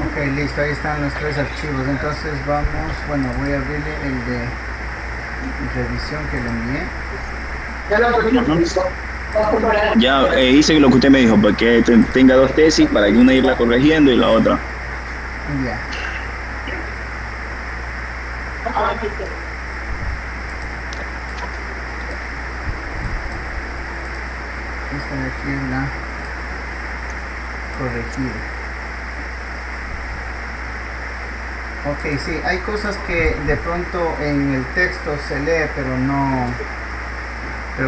Ok, listo, ahí están los tres archivos. Entonces vamos, bueno, voy a abrirle el de revisión que le envié. Ya hice lo que usted me dijo, porque tenga dos tesis para que una irla corrigiendo y la otra. Ya. Esta de aquí es la corregida. Ok, sí, hay cosas que de pronto en el texto se lee, pero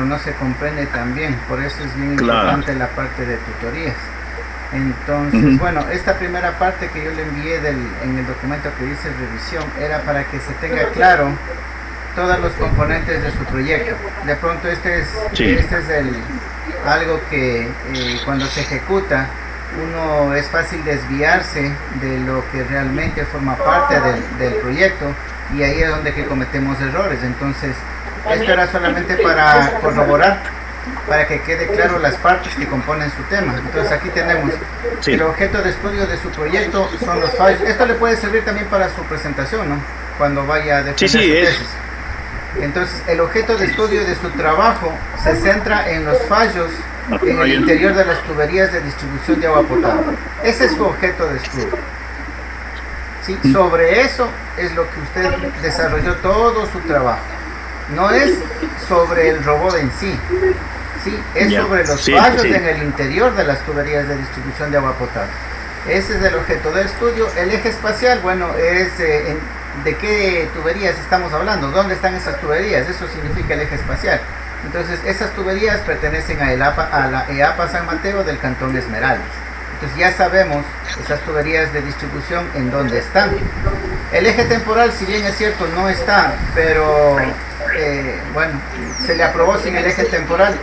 no se comprende tan bien. Por eso es bien importante la parte de tutorías. Entonces, bueno, esta primera parte que yo le envié en el documento que dice revisión era para que se tenga claro todos los componentes de su proyecto. De pronto este es algo que cuando se ejecuta uno es fácil desviarse de lo que realmente forma parte del proyecto, y ahí es donde que cometemos errores. Entonces esto era solamente para corroborar, para que quede claro las partes que componen su tema. Entonces aquí tenemos el objeto de estudio de su proyecto son los fallos. Esto le puede servir también para su presentación, ¿no? Cuando vaya a defender su tesis. Entonces el objeto de estudio de su trabajo se centra en los fallos en el interior de las tuberías de distribución de agua potable. Ese es su objeto de estudio. ¿Sí? Sobre eso es lo que usted desarrolló todo su trabajo. No es sobre el robot en sí, ¿sí? Es sobre los fallos en el interior de las tuberías de distribución de agua potable. Ese es el objeto de estudio. El eje espacial, bueno, es de qué tuberías estamos hablando, dónde están esas tuberías, eso significa el eje espacial. Entonces esas tuberías pertenecen a la EAPA San Mateo del Cantón Esmeraldas. Entonces ya sabemos esas tuberías de distribución en dónde están. El eje temporal, si bien es cierto, no está, pero bueno, se le aprobó sin el eje temporal,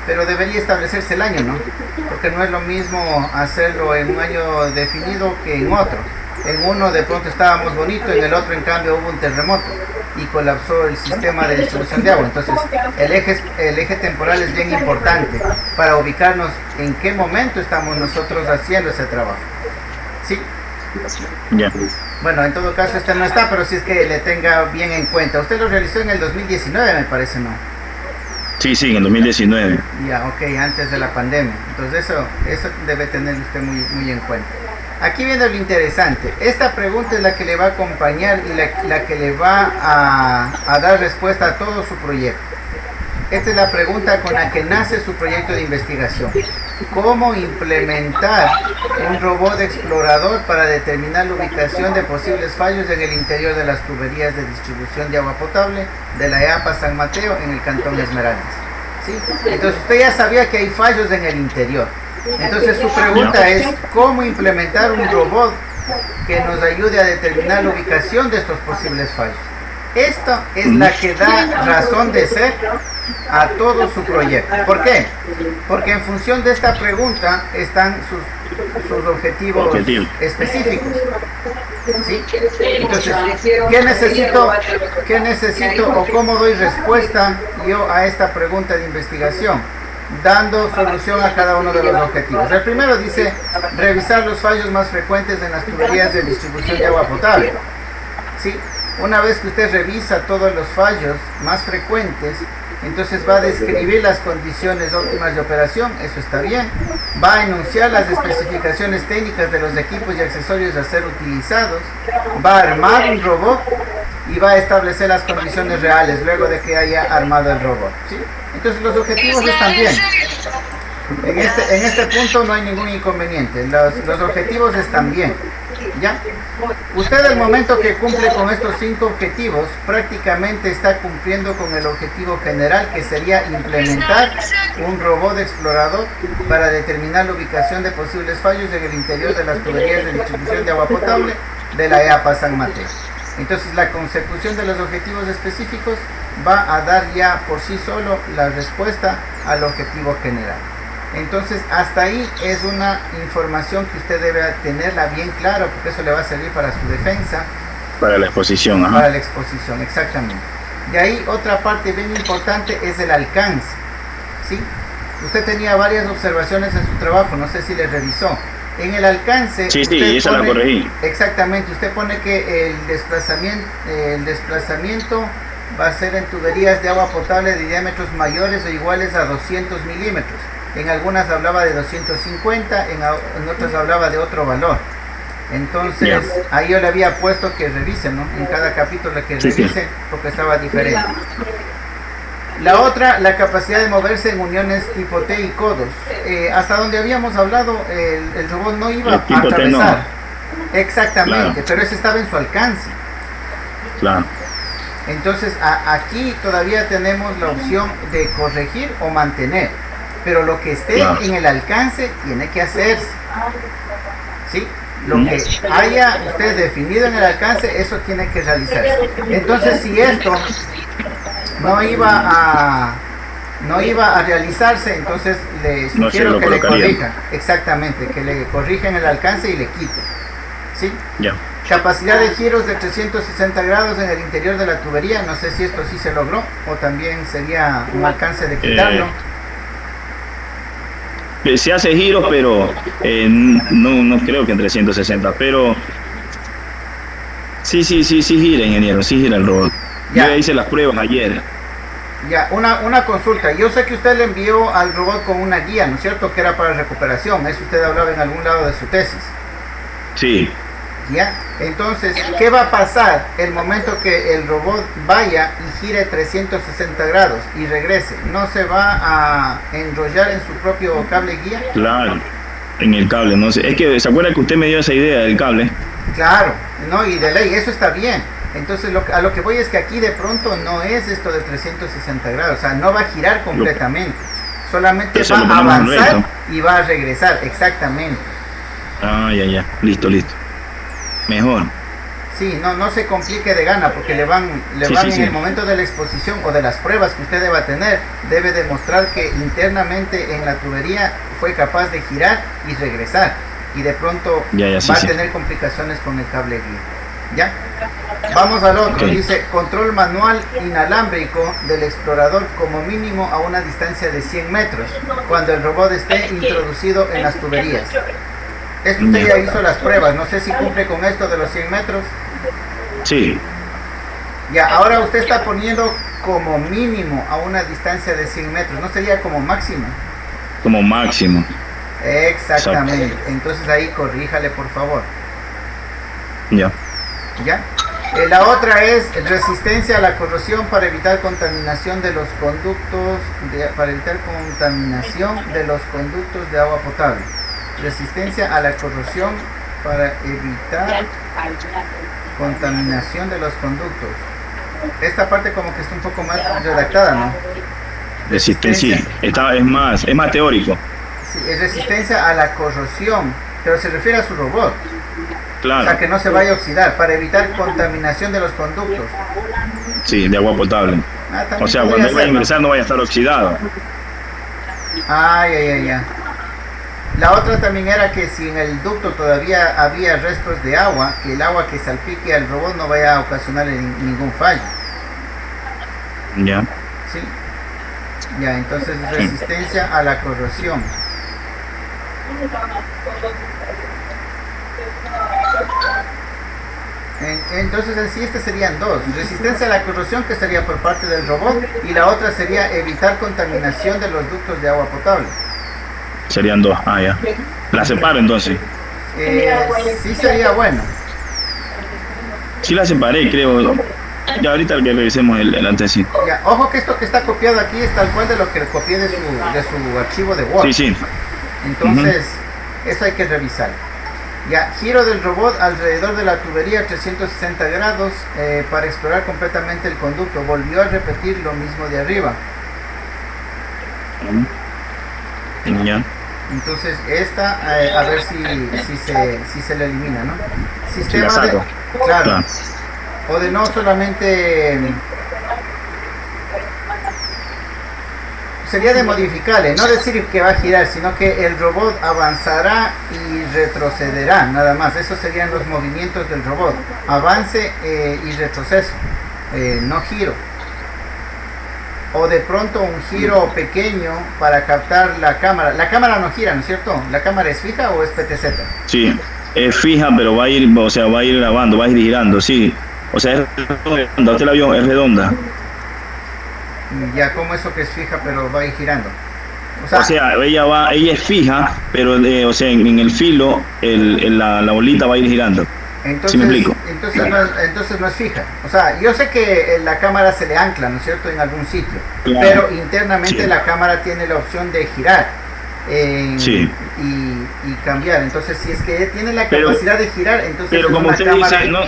pero debería establecerse el año, ¿no? Porque no es lo mismo hacerlo en un año definido que en otro. En uno de pronto estábamos bonito, en el otro en cambio hubo un terremoto y colapsó el sistema de distribución de agua. Entonces el eje temporal es bien importante para ubicarnos en qué momento estamos nosotros haciendo ese trabajo. ¿Sí? Bueno, en todo caso este no está, pero sí es que le tenga bien en cuenta. Usted lo realizó en el 2019, me parece, ¿no? Sí, en el 2019. Ya, ok, antes de la pandemia. Entonces eso debe tener usted muy en cuenta. Aquí viene lo interesante. Esta pregunta es la que le va a acompañar y la que le va a dar respuesta a todo su proyecto. Esta es la pregunta con la que nace su proyecto de investigación. ¿Cómo implementar un robot explorador para determinar la ubicación de posibles fallos en el interior de las tuberías de distribución de agua potable de la EAPA San Mateo en el Cantón Esmeraldas? ¿Sí? Entonces usted ya sabía que hay fallos en el interior. Entonces su pregunta es ¿cómo implementar un robot que nos ayude a determinar la ubicación de estos posibles fallos? Esta es la que da razón de ser a todo su proyecto. ¿Por qué? Porque en función de esta pregunta están sus objetivos específicos. ¿Sí? Entonces, ¿qué necesito o cómo doy respuesta yo a esta pregunta de investigación? Dando solución a cada uno de los objetivos. El primero dice revisar los fallos más frecuentes en las tuberías de distribución de agua potable. ¿Sí? Una vez que usted revisa todos los fallos más frecuentes, entonces va a describir las condiciones óptimas de operación, eso está bien. Va a enunciar las especificaciones técnicas de los equipos y accesorios a ser utilizados. Va a armar un robot y va a establecer las condiciones reales luego de que haya armado el robot. ¿Sí? Entonces los objetivos están bien. En este punto no hay ningún inconveniente. Los objetivos están bien. ¿Ya? Usted al momento que cumple con estos 5 objetivos, prácticamente está cumpliendo con el objetivo general, que sería implementar un robot explorador para determinar la ubicación de posibles fallos en el interior de las tuberías de distribución de agua potable de la EAPA San Mateo. Entonces la consecución de los objetivos específicos va a dar ya por sí solo la respuesta al objetivo general. Entonces hasta ahí es una información que usted debe tenerla bien clara, porque eso le va a servir para su defensa. Para la exposición. Para la exposición, exactamente. De ahí otra parte bien importante es el alcance. ¿Sí? usted tenía varias observaciones en su trabajo, no sé si le revisó. En el alcance, sí, esa la corregí. Exactamente, usted pone que el desplazamiento va a ser en tuberías de agua potable de diámetros mayores o iguales a 200 milímetros. En algunas hablaba de 250, en otras hablaba de otro valor. Entonces, ahí yo le había puesto que revisen, ¿no? En cada capítulo que revisen, porque estaba diferente. La otra, la capacidad de moverse en uniones tipo T y codos. Hasta donde habíamos hablado, el robot no iba a atravesar. No. Exactamente, claro. Pero ese estaba en su alcance. Claro. Entonces, aquí todavía tenemos la opción de corregir o mantener. Pero lo que esté en el alcance tiene que hacerse. ¿Sí? Lo que haya usted definido en el alcance, eso tiene que realizarse. Entonces, si esto no iba a realizarse, entonces le sugiero que le corrija. Exactamente, que le corrija en el alcance y le quite. ¿Sí? Ya. Capacidad de giros de 360 grados en el interior de la tubería. No sé si esto sí se logró o también sería un alcance de quitarlo. Se hace giros, pero no creo que en 360, pero sí gira, ingeniero, sí gira el robot. Ya. Yo hice las pruebas ayer. Ya, una consulta. Yo sé que usted le envió al robot con una guía, ¿no es cierto? Que era para recuperación. Eso usted hablaba en algún lado de su tesis. Sí. Ya, entonces, ¿qué va a pasar el momento que el robot vaya y gire 360 grados y regrese? ¿No se va a enrollar en su propio cable guía? Claro, en el cable, no sé. Es que, ¿se acuerda que usted me dio esa idea del cable? Claro, no, y de ley, eso está bien. Entonces, a lo que voy es que aquí de pronto no es esto de 360 grados, o sea, no va a girar completamente. Solamente va a avanzar y va a regresar, exactamente. Ah, ya, listo. Mejor. Sí, no se complique de gana, porque le van en el momento de la exposición o de las pruebas que usted deba tener, debe demostrar que internamente en la tubería fue capaz de girar y regresar, y de pronto va a tener complicaciones con el cable guía. ¿Ya? Vamos al otro, dice control manual inalámbrico del explorador como mínimo a una distancia de 100 metros, cuando el robot esté introducido en las tuberías. Esto usted ya hizo las pruebas, no sé si cumple con esto de los 100 metros. Sí. Ya, ahora usted está poniendo como mínimo a una distancia de 100 metros, ¿no sería como máximo? Como máximo. Exactamente, exacto. Entonces ahí corríjale por favor. Ya. La otra es resistencia a la corrosión para evitar contaminación de los conductos, de agua potable. Resistencia a la corrosión para evitar contaminación de los conductos. Esta parte como que está un poco más redactada, ¿no? Resistencia, sí, es más teórico. Sí, es resistencia a la corrosión, pero se refiere a su robot. Claro. O sea, que no se vaya a oxidar, para evitar contaminación de los conductos. Sí, de agua potable. O sea, cuando vaya a ingresar no vaya a estar oxidado. Ya. La otra también era que si en el ducto todavía había restos de agua, que el agua que salpique al robot no vaya a ocasionarle ningún fallo. Ya. Sí. Ya, entonces resistencia a la corrosión. Entonces en sí serían dos: resistencia a la corrosión, que sería por parte del robot, y la otra sería evitar contaminación de los ductos de agua potable. Serían dos, ya. ¿La separo entonces? Sí sería bueno. Sí la separé, creo. Ya ahorita que revisemos el tesis. Ya, ojo que esto que está copiado aquí es tal cual de lo que copié de su archivo de Word. Sí. Entonces, eso hay que revisar. Ya, giro del robot alrededor de la tubería 360 grados para explorar completamente el conducto. Volvió a repetir lo mismo de arriba. Ya. Entonces esta, a ver si se le elimina, ¿no? Sistema de... Claro. O de no solamente... Sería de modificarle, no decir que va a girar, sino que el robot avanzará y retrocederá, nada más. Esos serían los movimientos del robot. Avance y retroceso, no giro. o de pronto un giro pequeño para captar la cámara. La cámara no gira, ¿no es cierto? ¿La cámara es fija o es PTZ? Sí, es fija, pero va a ir, o sea, va a ir grabando, va a ir girando, sí. O sea, es redonda, usted la vio, es redonda. Ya, como eso que es fija, pero va a ir girando. O sea, ella es fija, pero o sea, en el filo, la bolita va a ir girando. Entonces, ¿Sí me explico? entonces no es fija. O sea, yo sé que la cámara se le ancla, ¿no es cierto?, en algún sitio. Claro. Pero internamente Sí. la cámara tiene la opción de girar Sí. y cambiar. Entonces, si es que tiene la capacidad de girar, entonces Pero es como una usted cámara... dice, no,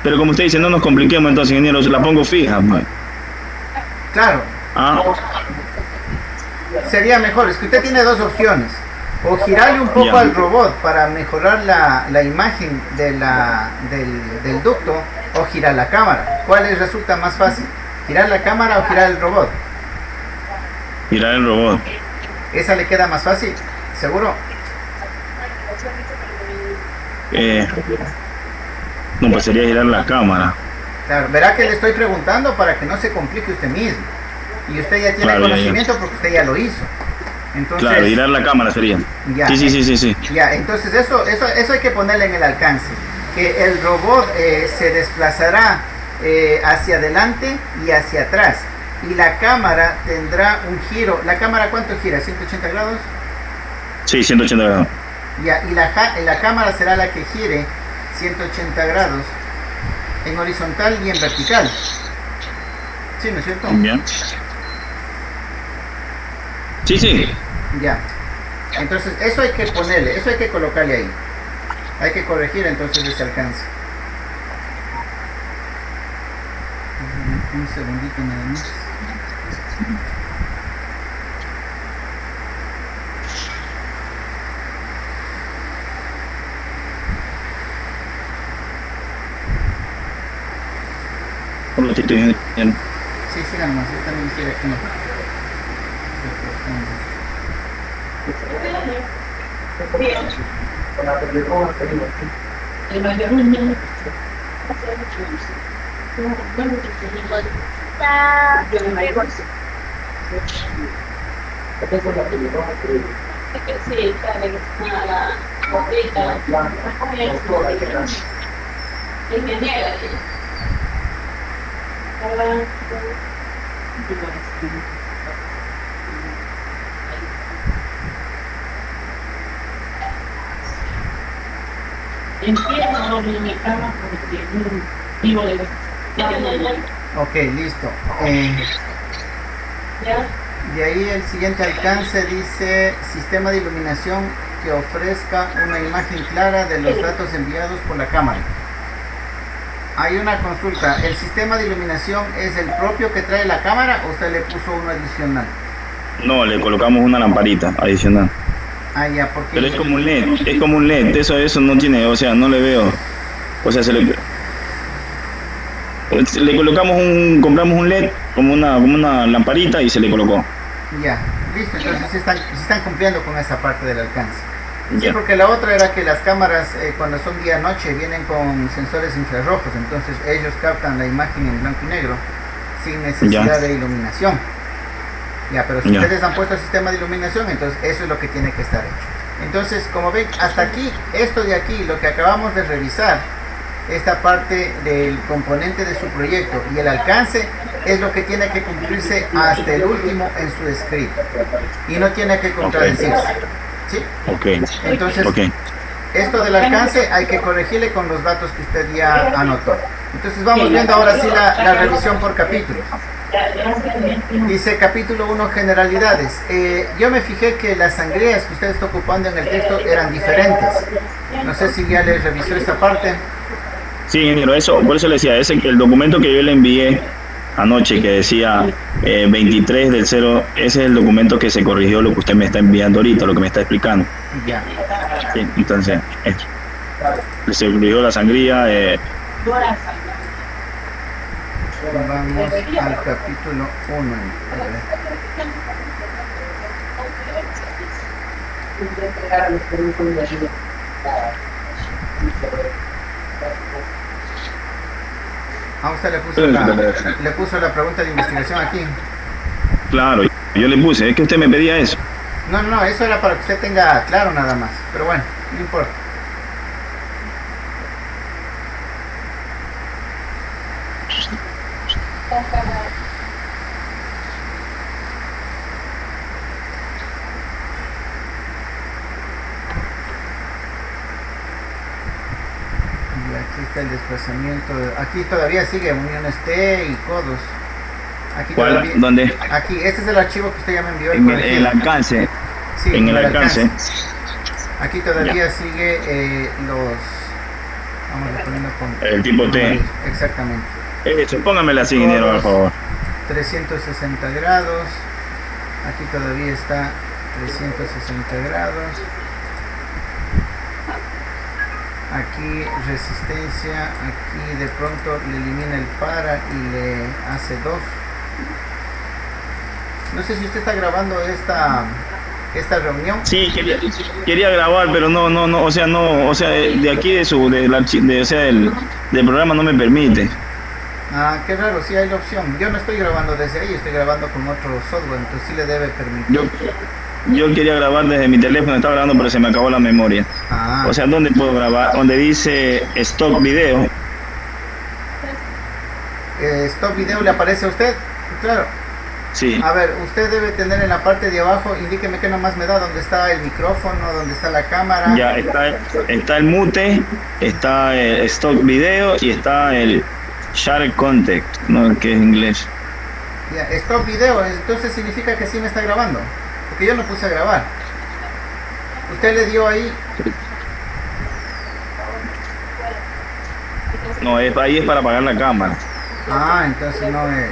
pero como usted dice, no nos compliquemos, entonces, ingeniero, la pongo fija, pues. Claro, Ah, sería mejor. Es que usted tiene dos opciones. O girarle un poco Ya. al robot para mejorar la imagen del ducto, o girar la cámara. ¿Cuál les resulta más fácil? ¿Girar la cámara o girar el robot? girar el robot. ¿Esa le queda más fácil? ¿Seguro? No, pues sería girar la cámara. Claro, verá que le estoy preguntando para que no se complique usted mismo. Y usted ya tiene Claro, ya. conocimiento porque usted ya lo hizo. Entonces, Claro, girar la cámara sería. ya, Sí. ya, entonces eso hay que ponerle en el alcance. Que el robot se desplazará hacia adelante y hacia atrás. Y la cámara tendrá un giro. ¿La cámara cuánto gira? ¿180 grados? Sí, 180 grados. Ya, y la cámara será la que gire 180 grados en horizontal y en vertical. ¿Sí, no es cierto? Ya. Sí. Ya. Entonces, eso hay que ponerle, eso hay que colocarle ahí. Hay que corregir entonces ese alcance. Un segundito nada más. Un ratito, ingeniero. Sí, sigan más, yo también estoy aquí. Ok, listo. De ahí el siguiente alcance dice sistema de iluminación que ofrezca una imagen clara de los datos enviados por la cámara. Hay una consulta. ¿El sistema de iluminación es el propio que trae la cámara o usted le puso uno adicional? No, le colocamos una lamparita adicional. Ah, ya, porque... Pero es como un LED, eso no tiene, o sea, no le veo. O sea, le colocamos compramos un LED como una lamparita y se le colocó. Ya, listo, entonces sí están cumpliendo con esa parte del alcance. Sí, Ya. porque la otra era que las cámaras cuando son día-noche vienen con sensores infrarrojos, entonces ellos captan la imagen en blanco y negro sin necesidad de iluminación. Ya, pero si ustedes han puesto el sistema de iluminación, entonces eso es lo que tiene que estar hecho. Entonces, como ven, hasta aquí, esto de aquí, lo que acabamos de revisar, esta parte del componente de su proyecto y el alcance, es lo que tiene que cumplirse hasta el último en su escrito. Y no tiene que contradecirse. ¿Sí? Ok. Entonces, Ok. esto del alcance hay que corregirle con los datos que usted ya anotó. Entonces vamos viendo ahora sí la revisión por capítulos. Dice capítulo 1, generalidades. Yo me fijé que las sangrías que usted está ocupando en el texto eran diferentes. No sé si ya les revisó esta parte. Sí, ingeniero, por eso le decía, el documento que yo le envié anoche que decía 23 del 0, ese es el documento que se corrigió lo que usted me está enviando ahorita, lo que me está explicando. Ya. Sí, entonces, se corrigió la sangría. Vamos al capítulo 1. A usted le puso la pregunta de investigación aquí. Claro, yo le puse, es que usted me pedía eso. No, no, eso era para que usted tenga claro nada más. Pero bueno, no importa. Y aquí está el desplazamiento. Aquí todavía sigue uniones T y codos. Aquí ¿Cuál? todavía, ¿Dónde? aquí, este es el archivo que usted ya me envió. En el alcance. Sí, En el alcance. Aquí todavía sigue los... Vamos a ponerlo con... El tipo T. Exactamente. Eso, póngamela así, ingeniero, por favor. 360 grados. Aquí todavía está 360 grados. Aquí resistencia. Aquí de pronto le elimina el para y le hace 2. No sé si usted está grabando esta reunión. Sí, quería grabar, pero no, o sea, de aquí del programa no me permite. Ah, qué raro, sí hay la opción. Yo no estoy grabando desde ahí, estoy grabando con otro software, entonces sí le debe permitir. Yo quería grabar desde mi teléfono, estaba grabando, pero se me acabó la memoria. Ah. O sea, ¿dónde puedo grabar? Donde dice Stop Video. Stop Video, ¿le aparece a usted? Claro. Sí. A ver, usted debe tener en la parte de abajo, indíqueme qué nomás me da, dónde está el micrófono, dónde está la cámara. Ya, está el mute, está el Stop Video y está el Share Content, ¿no? Que es inglés. Ya, Stop Video, entonces significa que sí me está grabando, porque yo no puse a grabar. Usted le dio ahí. No, ahí es para apagar la cámara. Ah, entonces no es.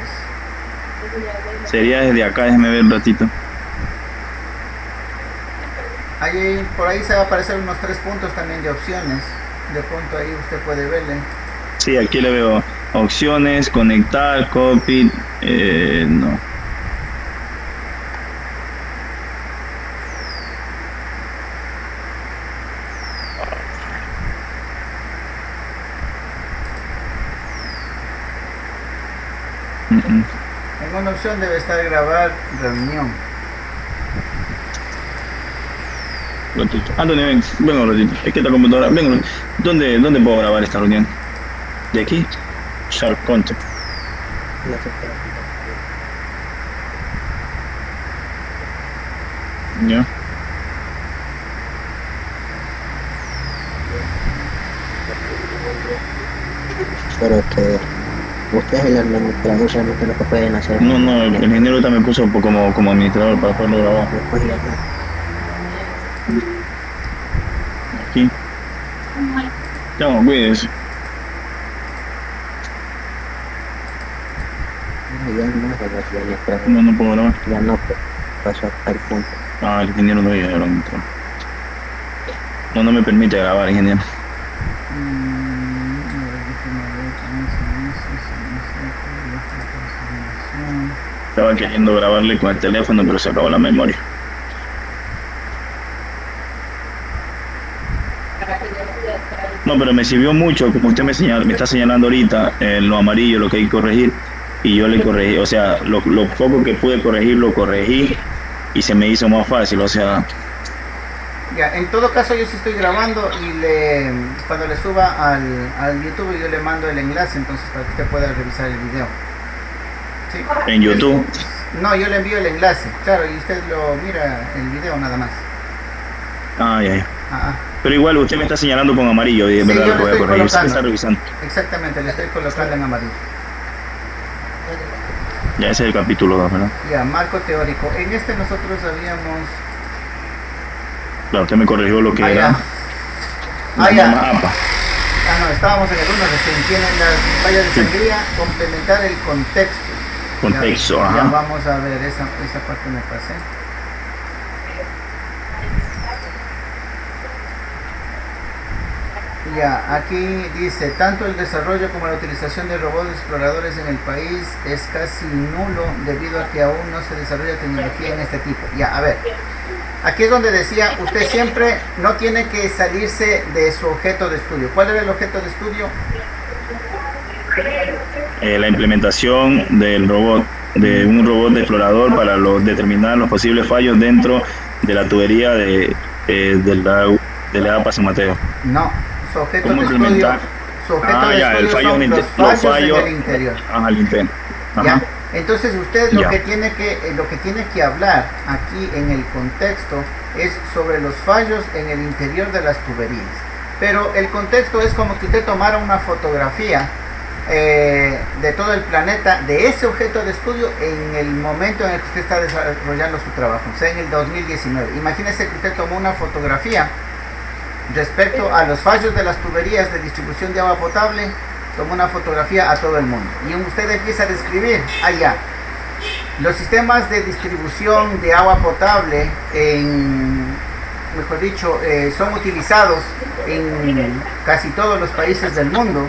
Sería desde acá, déjeme ver un ratito. Ahí, por ahí se va a aparecer unos 3 puntos también de opciones. De pronto ahí usted puede verle. Sí, aquí le veo opciones, conectar, copy, no. En una opción debe estar grabar reunión. Antonio, venga un ratito. Es que esta computadora, venga. ¿Dónde puedo grabar esta reunión? ¿De aquí? Share Content. Ya. Pero que usted es el administrador, realmente lo que pueden hacer. No, el ingeniero ahorita me puso como administrador para poderlo grabar. Después ya Aquí. No, cuídese. No puedo grabar. ya no pasó hasta el punto. Ah, el ingeniero no llega, no me permite grabar, ingeniero. Estaba queriendo grabarle con el teléfono, pero se acabó la memoria. No, pero me sirvió mucho, como usted me está señalando ahorita, lo amarillo, lo que hay que corregir, y yo le corregí, o sea, lo poco que pude corregir, lo corregí, y se me hizo más fácil, o sea... Ya, en todo caso yo sí estoy grabando y cuando le suba al YouTube yo le mando el enlace, entonces para que usted pueda revisar el video. ¿Sí? ¿En YouTube? No, yo le envío el enlace, claro, y usted lo mira el video nada más. Ah, ya. Ah, Pero igual usted me está señalando con amarillo, y sí, verdad yo lo le voy a estoy corregir. Usted colocando. está revisando. Exactamente, le estoy colocando en amarillo. Ya ese es el capítulo 2, ¿verdad? Ya, marco teórico. En este nosotros habíamos... Claro, usted me corrigió lo que era. Ya. APA. Ah, no, estábamos en el 1 recién. Tienen las vallas de sangría, complementar el contexto. Contexto, ya, ajá. Ya vamos a ver, esa parte me pasé. Ya, aquí dice, tanto el desarrollo como la utilización de robots exploradores en el país es casi nulo debido a que aún no se desarrolla tecnología en este tipo. Ya, a ver, aquí es donde decía, usted siempre no tiene que salirse de su objeto de estudio. ¿Cuál era el objeto de estudio? La implementación del robot de un robot de explorador para determinar los posibles fallos dentro de la tubería de la APA San Mateo. No, su objeto ¿Cómo de estudio, implementar? su objeto de Ya, el estudio fallo son en los fallos en el interior. Al interno. ¿Ya? Ajá. Entonces usted lo Ya. que tiene que hablar aquí en el contexto es sobre los fallos en el interior de las tuberías. Pero el contexto es como que usted tomara una fotografía de todo el planeta, de ese objeto de estudio en el momento en el que usted está desarrollando su trabajo, o sea, en el 2019. Imagínese que usted tomó una fotografía respecto a los fallos de las tuberías de distribución de agua potable, tomó una fotografía a todo el mundo y usted empieza a describir allá los sistemas de distribución de agua potable mejor dicho, son utilizados en casi todos los países del mundo.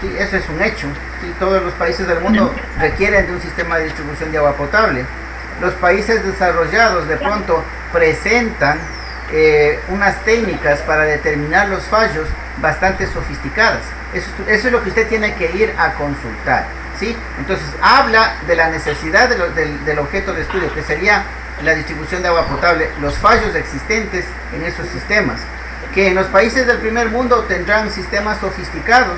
Sí, eso es un hecho. Sí, todos los países del mundo requieren de un sistema de distribución de agua potable. Los países desarrollados de pronto presentan unas técnicas para determinar los fallos bastante sofisticadas. Eso es lo que usted tiene que ir a consultar, ¿sí? Entonces habla de la necesidad del objeto de estudio, que sería la distribución de agua potable, los fallos existentes en esos sistemas, que en los países del primer mundo tendrán sistemas sofisticados,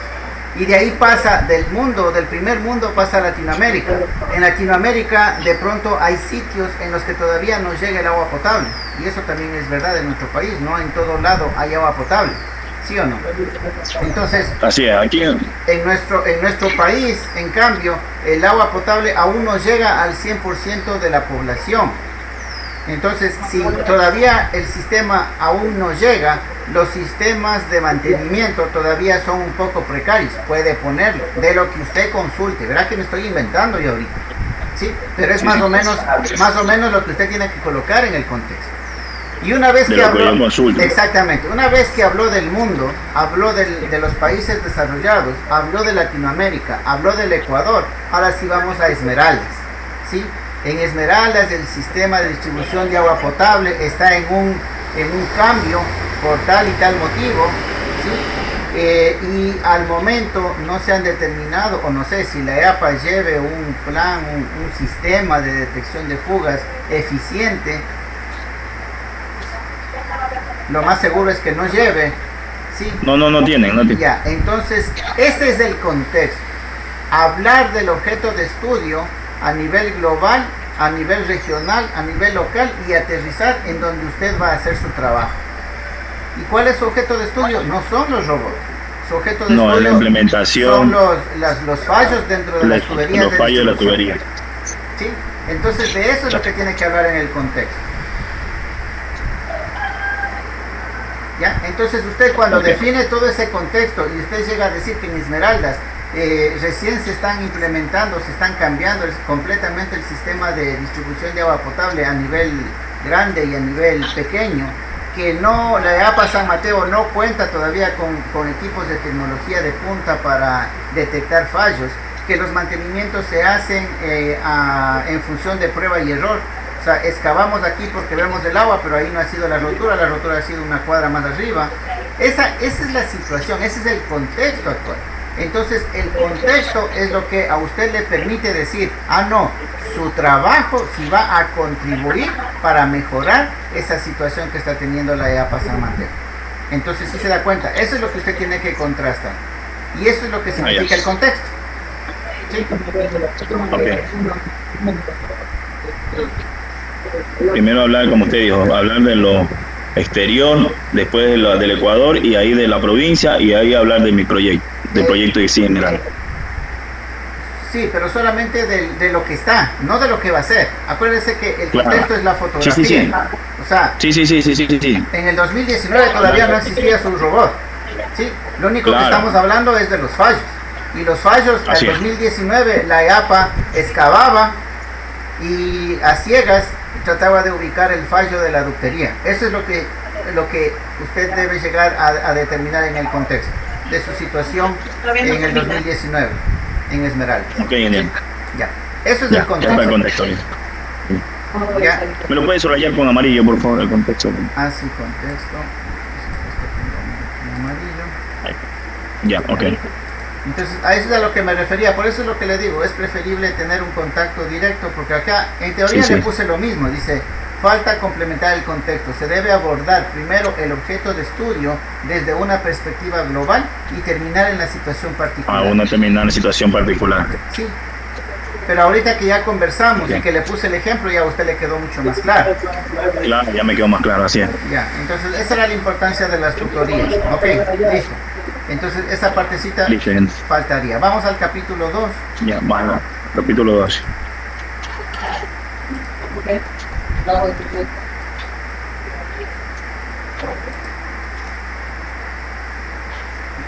y de ahí pasa del primer mundo pasa a Latinoamérica. En Latinoamérica de pronto hay sitios en los que todavía no llega el agua potable, y eso también es verdad en nuestro país, no en todo lado hay agua potable, ¿sí o no? Entonces, así es, aquí en nuestro país, en cambio, el agua potable aún no llega al 100% de la población. Entonces, si todavía el sistema aún no llega, los sistemas de mantenimiento todavía son un poco precarios. Puede ponerlo, de lo que usted consulte. Verá que me estoy inventando yo ahorita, ¿sí? Pero es más o menos lo que usted tiene que colocar en el contexto. Y una vez que habló, exactamente, una vez que habló del mundo, habló de los países desarrollados, habló de Latinoamérica, habló del Ecuador, ahora sí vamos a Esmeraldas, ¿sí? En Esmeraldas el sistema de distribución de agua potable está en un cambio por tal y tal motivo, ¿sí? Y al momento no se han determinado, o no sé si la EAPA lleve un plan, un sistema de detección de fugas eficiente. Lo más seguro es que no lleve, ¿sí? No tienen. Ya, entonces ese es el contexto. Hablar del objeto de estudio a nivel global, a nivel regional, a nivel local, y aterrizar en donde usted va a hacer su trabajo. ¿Y cuál es su objeto de estudio? No son los robots. Su objeto de estudio es la implementación, son los fallos dentro de las tuberías. Los fallos de la tubería. ¿Sí? Entonces de eso es lo que tiene que hablar en el contexto. ¿Ya? Entonces usted cuando define todo ese contexto y usted llega a decir que en Esmeraldas recién se están implementando, se están cambiando completamente el sistema de distribución de agua potable a nivel grande y a nivel pequeño, que la EAPA San Mateo no cuenta todavía con equipos de tecnología de punta para detectar fallos, que los mantenimientos se hacen en función de prueba y error. O sea, excavamos aquí porque vemos el agua, pero ahí no ha sido la rotura ha sido una cuadra más arriba. Esa es la situación, ese es el contexto actual. Entonces, el contexto es lo que a usted le permite decir, no, su trabajo sí va a contribuir para mejorar esa situación que está teniendo la EAPA San Mateo. Entonces, sí se da cuenta, eso es lo que usted tiene que contrastar. Y eso es lo que significa el contexto. ¿Sí? Okay. Primero hablar, como usted dijo, hablar de lo exterior, después del Ecuador, y ahí de la provincia, y ahí hablar de mi proyecto, del proyecto de general. Sí, pero solamente de lo que está, no de lo que va a ser. Acuérdense que el contexto es la fotografía. Sí. O sea, sí. En el 2019 todavía no existía su robot. ¿Sí? Lo único que estamos hablando es de los fallos. Y los fallos, en 2019 la EAPA excavaba y a ciegas trataba de ubicar el fallo de la ductería. Eso es lo que usted debe llegar a determinar en el contexto de su situación en el 2019 en Esmeraldas. Ok, bien. Ya, eso es el contexto. Ya está el contexto. Ya. ¿Me lo puedes subrayar con amarillo, por favor, el contexto? Sí, contexto. Amarillo. Ya, ok. Entonces, a eso es a lo que me refería, por eso es lo que le digo, es preferible tener un contacto directo, porque acá en teoría Sí, le sí. puse lo mismo, dice, falta complementar el contexto, se debe abordar primero el objeto de estudio desde una perspectiva global y terminar en la situación particular. A uno terminar en situación particular. Sí, pero ahorita que ya conversamos Ok. y que le puse el ejemplo, ya a usted le quedó mucho más claro. Claro, ya me quedó más claro, así es. Ya, entonces esa era la importancia de las tutorías. Ok, listo. Entonces esa partecita Listo, gente. faltaría. Vamos al capítulo 2. Ya, bueno, capítulo 2.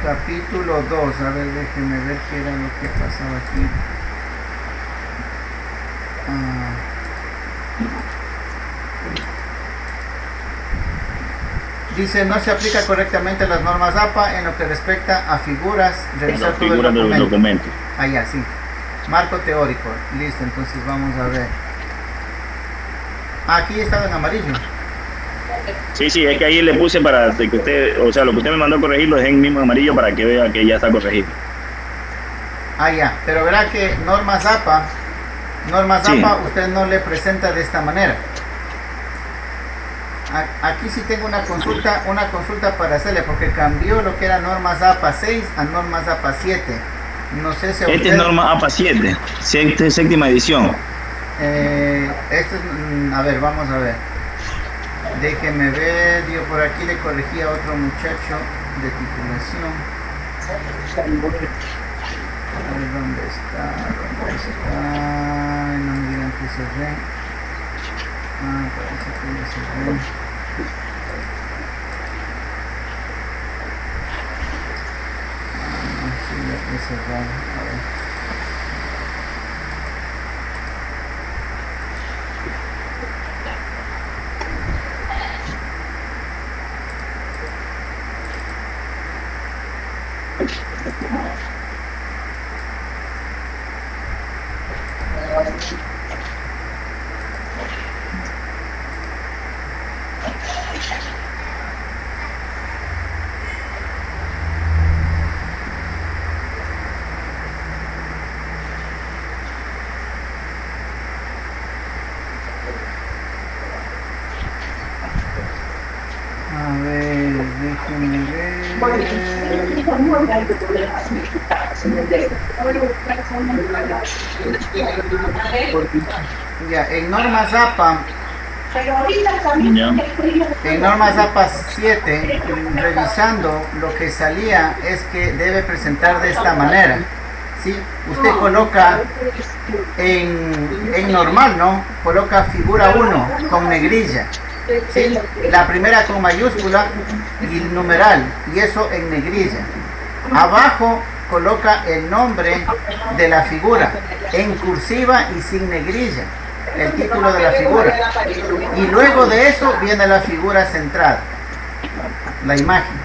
Capítulo 2, a ver, déjenme ver qué era lo que pasaba aquí. Dice, no se aplica correctamente las normas APA en lo que respecta a figuras, revisar La todo figura el del documento. documento. Ah, ya, sí. Marco teórico. Listo, entonces vamos a ver. Aquí estaba en amarillo. Sí, sí, es que ahí le puse para que usted, o sea, lo que usted me mandó a corregir lo dejé en mismo amarillo para que vea que ya está corregido. Ah, ya. Pero verá que normas APA, Sí. usted no le presenta de esta manera. Aquí sí tengo una consulta para hacerle, porque cambió lo que era normas APA 6 a normas APA 7. No sé si a Este usted... es norma APA 7, séptima edición. Esto es, a ver, vamos a ver. Déjeme ver, yo por aquí le corregí a otro muchacho de titulación. A ver, ¿dónde está? Ay, no me digan que cerré. Ah, parece que ya cerré. Ah, sí, ya que cerré. A ver. A ver, déjenme ver. Ya, en normas APA, Ya. en normas APA 7, revisando lo que salía es que debe presentar de esta manera. ¿Sí? Usted coloca en normal, ¿no? Coloca figura 1 con negrilla. ¿Sí? La primera con mayúscula y el numeral, y eso en negrilla. Abajo coloca el nombre de la figura en cursiva y sin negrilla, el título de la figura, y luego de eso viene la figura centrada, la imagen.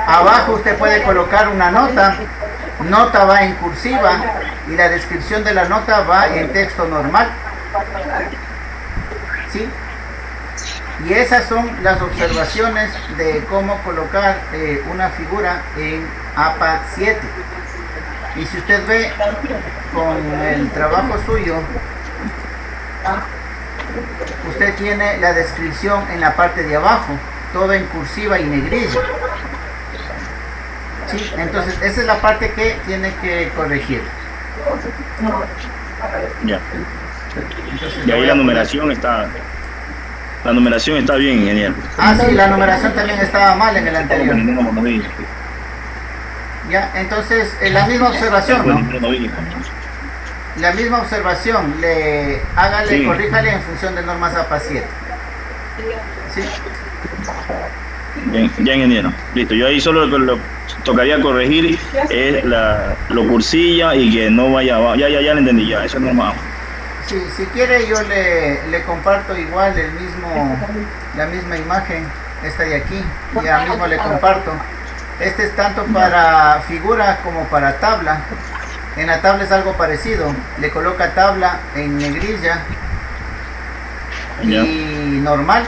Abajo usted puede colocar una nota va en cursiva y la descripción de la nota va en texto normal. ¿Sí? Y esas son las observaciones de cómo colocar una figura en APA 7. Y si usted ve con el trabajo suyo, usted tiene la descripción en la parte de abajo, todo en cursiva y negrilla. ¿Sí? Entonces esa es la parte que tiene que corregir. Ya. Entonces, Y le ahí voy la a poner- numeración está. La numeración está bien, ingeniero. Ah, sí, la numeración también estaba mal en el anterior. Ninguno novilla. Ya, entonces la misma observación, ¿no? Ninguno novilla. La misma observación, hágale, Sí. corríjale en función de normas APA 7. ¿Sí? Bien, ya, ingeniero. Listo. Yo ahí solo lo tocaría corregir es lo cursilla y que no vaya abajo. Ya le entendí ya. Eso es normal. Sí, si quiere yo le comparto igual la misma imagen, esta de aquí, ya mismo le comparto. Este es tanto para figura como para tabla. En la tabla es algo parecido, le coloca tabla en negrilla Ya. y normal,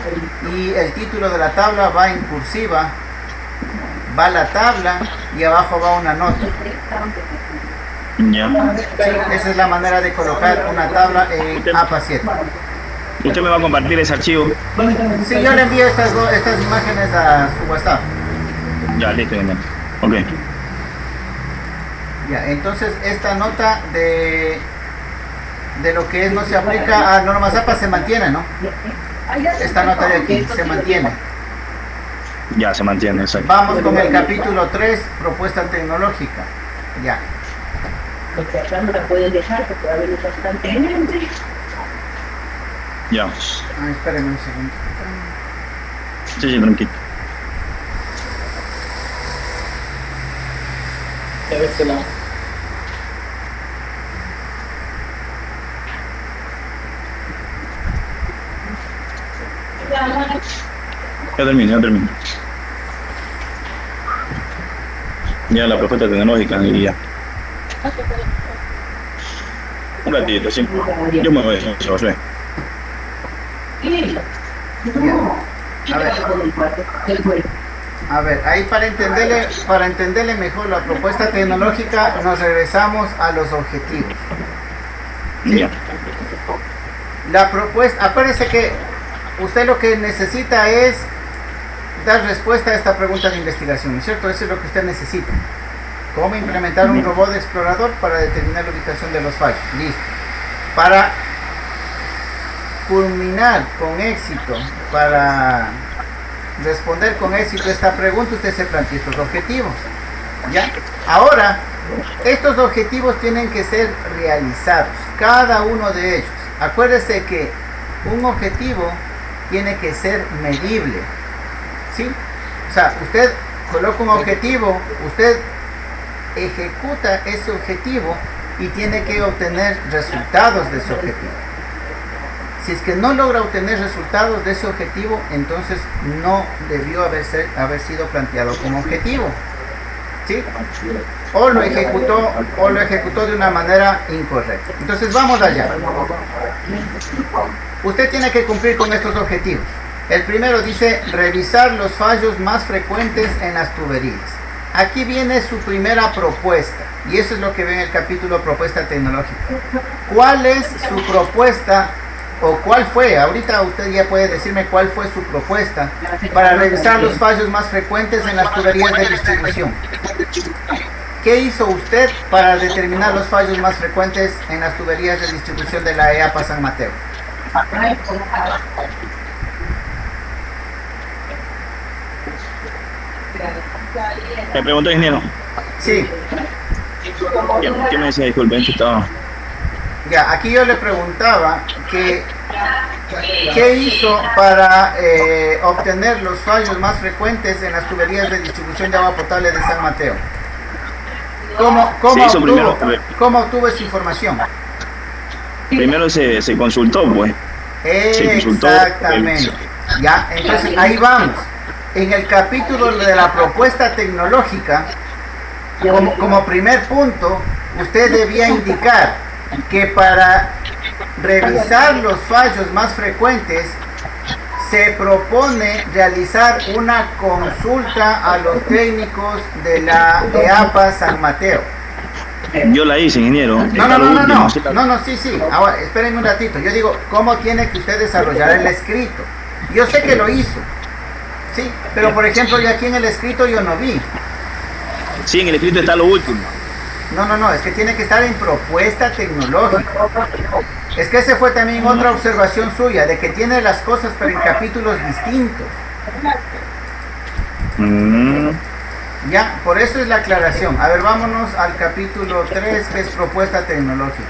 y el título de la tabla va en cursiva, va la tabla y abajo va una nota. Ya. Sí, esa es la manera de colocar una tabla en APA 7. ¿Usted me va a compartir ese archivo? Sí, yo le envío estas imágenes a su WhatsApp. Ya, listo, ingeniero. Ok. Ya, entonces esta nota de lo que es no se aplica a normas APA se mantiene, ¿no? Esta nota de aquí se mantiene. Ya, se mantiene, exacto. Vamos con el capítulo 3, propuesta tecnológica. Ya. Porque acá no la pueden dejar porque va a haber bastante gente. Ya. Ah, espérenme un segundo. Sí, sí, tranquilo. A ver si no. Ya termino, ya termino. Ya la propuesta tecnológica y ya. Un ratito, sí. Yo me voy, Josué. A ver, ahí para entenderle mejor la propuesta tecnológica, nos regresamos a los objetivos. ¿Sí? Ya. La propuesta, acuérdese que usted lo que necesita es dar respuesta a esta pregunta de investigación, ¿no es cierto? Eso es lo que usted necesita. ¿Cómo implementar un robot explorador para determinar la ubicación de los fallos? Listo. Para culminar con éxito, para responder con éxito esta pregunta, usted se plantea estos objetivos. ¿Ya? Ahora, estos objetivos tienen que ser realizados, cada uno de ellos. Acuérdese que un objetivo tiene que ser medible. ¿Sí? O sea, usted coloca un objetivo, usted ejecuta ese objetivo y tiene que obtener resultados de ese objetivo. Si es que no logra obtener resultados de ese objetivo, entonces no debió haber sido planteado como objetivo. ¿Sí? O lo ejecutó de una manera incorrecta. Entonces vamos allá. Usted tiene que cumplir con estos objetivos. El primero dice revisar los fallos más frecuentes en las tuberías. Aquí viene su primera propuesta y eso es lo que ve en el capítulo propuesta tecnológica. ¿Cuál es su propuesta o cuál fue? Ahorita usted ya puede decirme cuál fue su propuesta para revisar los fallos más frecuentes en las tuberías de distribución. ¿Qué hizo usted para determinar los fallos más frecuentes en las tuberías de distribución de la EAPA San Mateo? Me pregunto, ingeniero. Sí. ¿Qué me decía? Disculpen, que estaba... Ya, aquí yo le preguntaba que ¿qué hizo para obtener los fallos más frecuentes en las tuberías de distribución de agua potable de San Mateo? ¿Cómo obtuvo esa información? Primero se consultó, pues. Exactamente. Ya, entonces ahí vamos. En el capítulo de la propuesta tecnológica, como primer punto, usted debía indicar que para revisar los fallos más frecuentes se propone realizar una consulta a los técnicos de la EAPA San Mateo. Yo la hice, ingeniero. No, sí. Ahora, espérenme un ratito. Yo digo, ¿cómo tiene que usted desarrollar el escrito? Yo sé que lo hizo, sí, pero por ejemplo, yo aquí en el escrito yo no vi. Sí, en el escrito está lo último. No, es que tiene que estar en propuesta tecnológica. Es que esa fue también otra observación suya, de que tiene las cosas pero en capítulos distintos. Ya, por eso es la aclaración. A ver, vámonos al capítulo 3, que es propuesta tecnológica.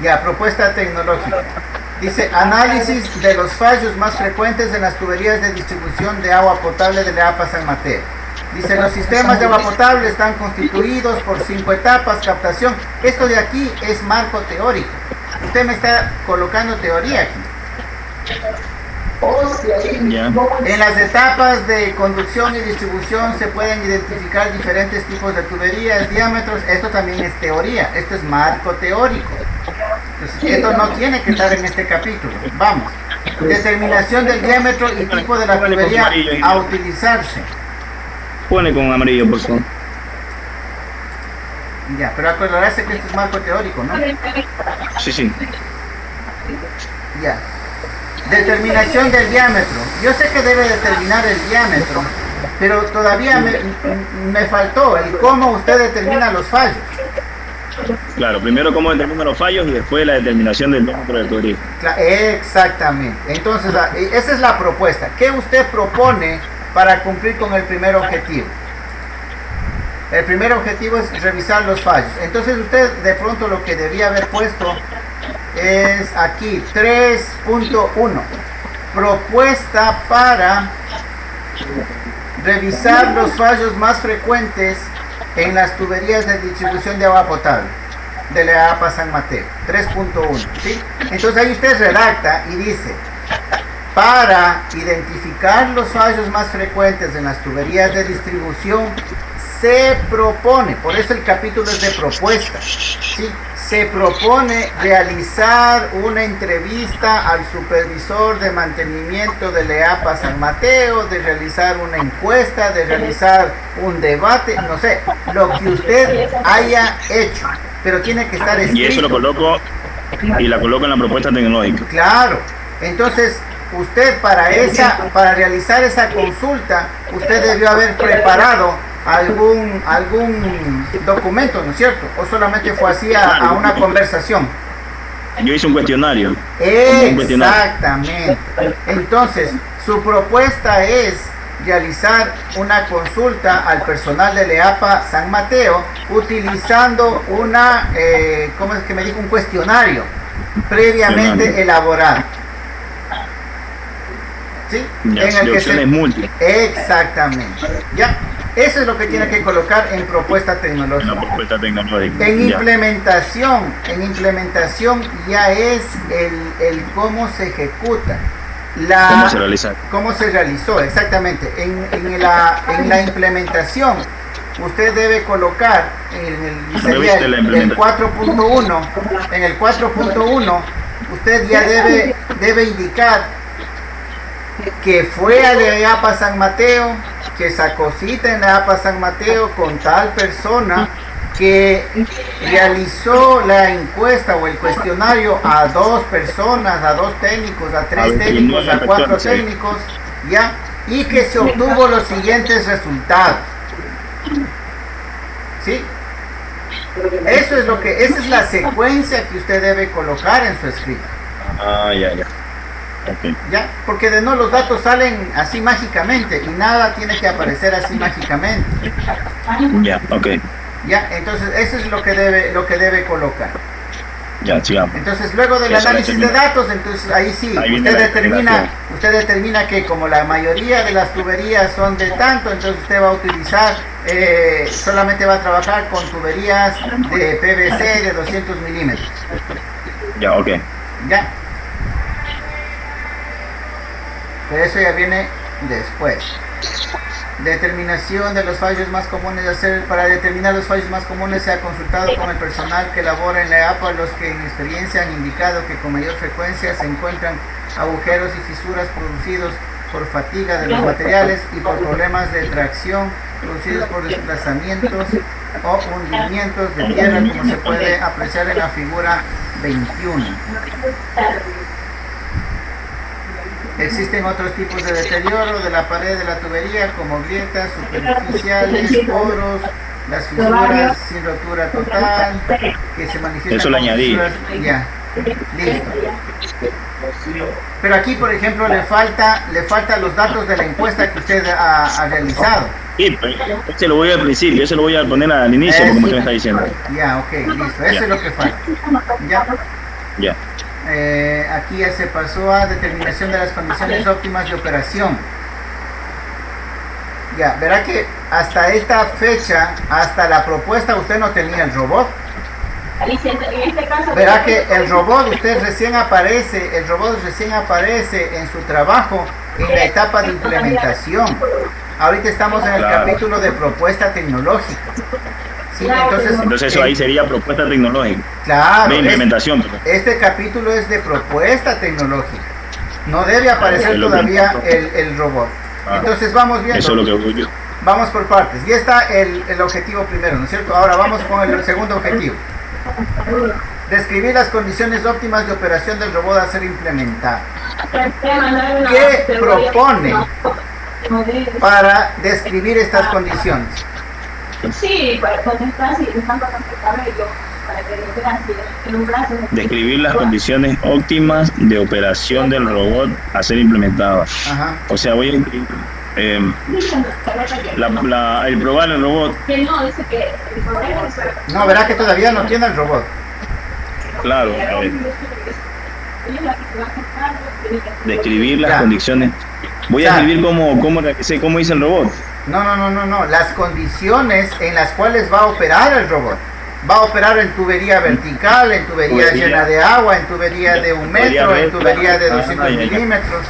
Ya, propuesta tecnológica. Dice, análisis de los fallos más frecuentes en las tuberías de distribución de agua potable de la EAPA San Mateo. Dice, los sistemas de agua potable están constituidos por 5 etapas, captación. Esto de aquí es marco teórico. Usted me está colocando teoría aquí. En las etapas de conducción y distribución se pueden identificar diferentes tipos de tuberías, diámetros. Esto también es teoría, esto es marco teórico. Entonces, esto no tiene que estar en este capítulo. Vamos. Determinación del diámetro y tipo de la tubería a utilizarse. Pone con amarillo, por favor. Ya, pero acordarse que esto es marco teórico, ¿no? Sí, sí. Ya. Determinación del diámetro. Yo sé que debe determinar el diámetro, pero todavía me faltó el cómo usted determina los fallos. Claro, primero cómo determina los fallos y después la determinación del diámetro de tubería. Exactamente. Entonces, esa es la propuesta. ¿Qué usted propone para cumplir con el primer objetivo? El primer objetivo es revisar los fallos. Entonces usted de pronto lo que debía haber puesto es aquí 3.1. Propuesta para revisar los fallos más frecuentes en las tuberías de distribución de agua potable de la APA San Mateo. 3.1, ¿sí? Entonces ahí usted redacta y dice: para identificar los fallos más frecuentes en las tuberías de distribución, se propone, por eso el capítulo es de propuesta, ¿sí? Se propone realizar una entrevista al supervisor de mantenimiento de la APA San Mateo, de realizar una encuesta, de realizar un debate, no sé, lo que usted haya hecho, pero tiene que estar escrito. Y eso lo coloco y la coloco en la propuesta tecnológica. Claro, entonces usted para realizar esa consulta, usted debió haber preparado algún documento, ¿no es cierto? O solamente fue así a una conversación. Yo hice un cuestionario. Exactamente. Entonces, su propuesta es realizar una consulta al personal de LEAPA San Mateo utilizando ¿cómo es que me dijo? Un cuestionario previamente elaborado. ¿Sí? Ya, en el que opciones múltiples. Exactamente. Ya. Eso es lo que tiene que colocar en propuesta tecnológica. En implementación ya es el cómo se ejecuta. ¿Cómo se realizó? Exactamente. En la implementación, usted debe colocar el 4.1. En el 4.1, usted ya debe indicar que fue a la APA San Mateo, que sacó cita en la APA San Mateo con tal persona, que realizó la encuesta o el cuestionario a 2 personas, a 2 técnicos, a 3 técnicos, a 4 técnicos, ¿ya? Y que se obtuvo los siguientes resultados. ¿Sí? Esa es la secuencia que usted debe colocar en su escrito. Ya. Okay. ¿Ya? Porque de no los datos salen así mágicamente y nada tiene que aparecer así mágicamente. Ya, Ya, entonces eso es lo que debe colocar. Ya, sigamos. Entonces luego del análisis de datos, entonces ahí sí, usted determina que como la mayoría de las tuberías son de tanto, entonces usted va a utilizar, solamente va a trabajar con tuberías de PVC de 200 milímetros. Ya, Ya. Pero eso ya viene después. Determinación de los fallos más comunes. Para determinar los fallos más comunes se ha consultado con el personal que labora en la APA, los que en experiencia han indicado que con mayor frecuencia se encuentran agujeros y fisuras producidos por fatiga de los materiales y por problemas de tracción producidos por desplazamientos o hundimientos de tierra, como se puede apreciar en la figura 21. Existen otros tipos de deterioro de la pared de la tubería, como grietas superficiales, poros, las fisuras sin rotura total, que se manifiestan. Eso lo añadí. Ya, listo. Pero aquí, por ejemplo, le falta los datos de la encuesta que usted ha realizado. Sí, ese lo voy al principio, ese lo voy a poner al inicio, como usted me está diciendo. Ya, ok, listo. Eso es lo que falta. Ya. Aquí ya se pasó a determinación de las condiciones óptimas de operación. Ya, verá que hasta esta fecha, hasta la propuesta, usted no tenía el robot. Verá que el robot recién aparece en su trabajo en la etapa de implementación. Ahorita estamos en el capítulo de propuesta tecnológica. Sí, entonces, Entonces eso ahí sería propuesta tecnológica. claro, De implementación. Perdón. este capítulo es de propuesta tecnológica. No debe aparecer Es lo todavía el robot. Ah, Entonces vamos viendo. Eso es lo que voy yo. Vamos por partes. Ya está el objetivo primero, ¿no es cierto? Ahora vamos con el segundo objetivo. Describir las condiciones óptimas de operación del robot a ser implementado. ¿Qué propone para describir estas condiciones? Sí, cuando estás dejando el cabello, para que lo veas en un brazo. Describir las condiciones óptimas de operación del robot a ser implementado. Ajá. O sea, voy a escribir el probar el robot. Que no, dice que el problema es... No, verá que todavía no tiene el robot. Claro, a ver. Describir las Ya. condiciones. Voy a Ya. escribir cómo hice el robot. No. Las condiciones en las cuales va a operar el robot. Va a operar en tubería vertical, en tubería llena de agua, en tubería de 1 metro, en tubería de 200 milímetros.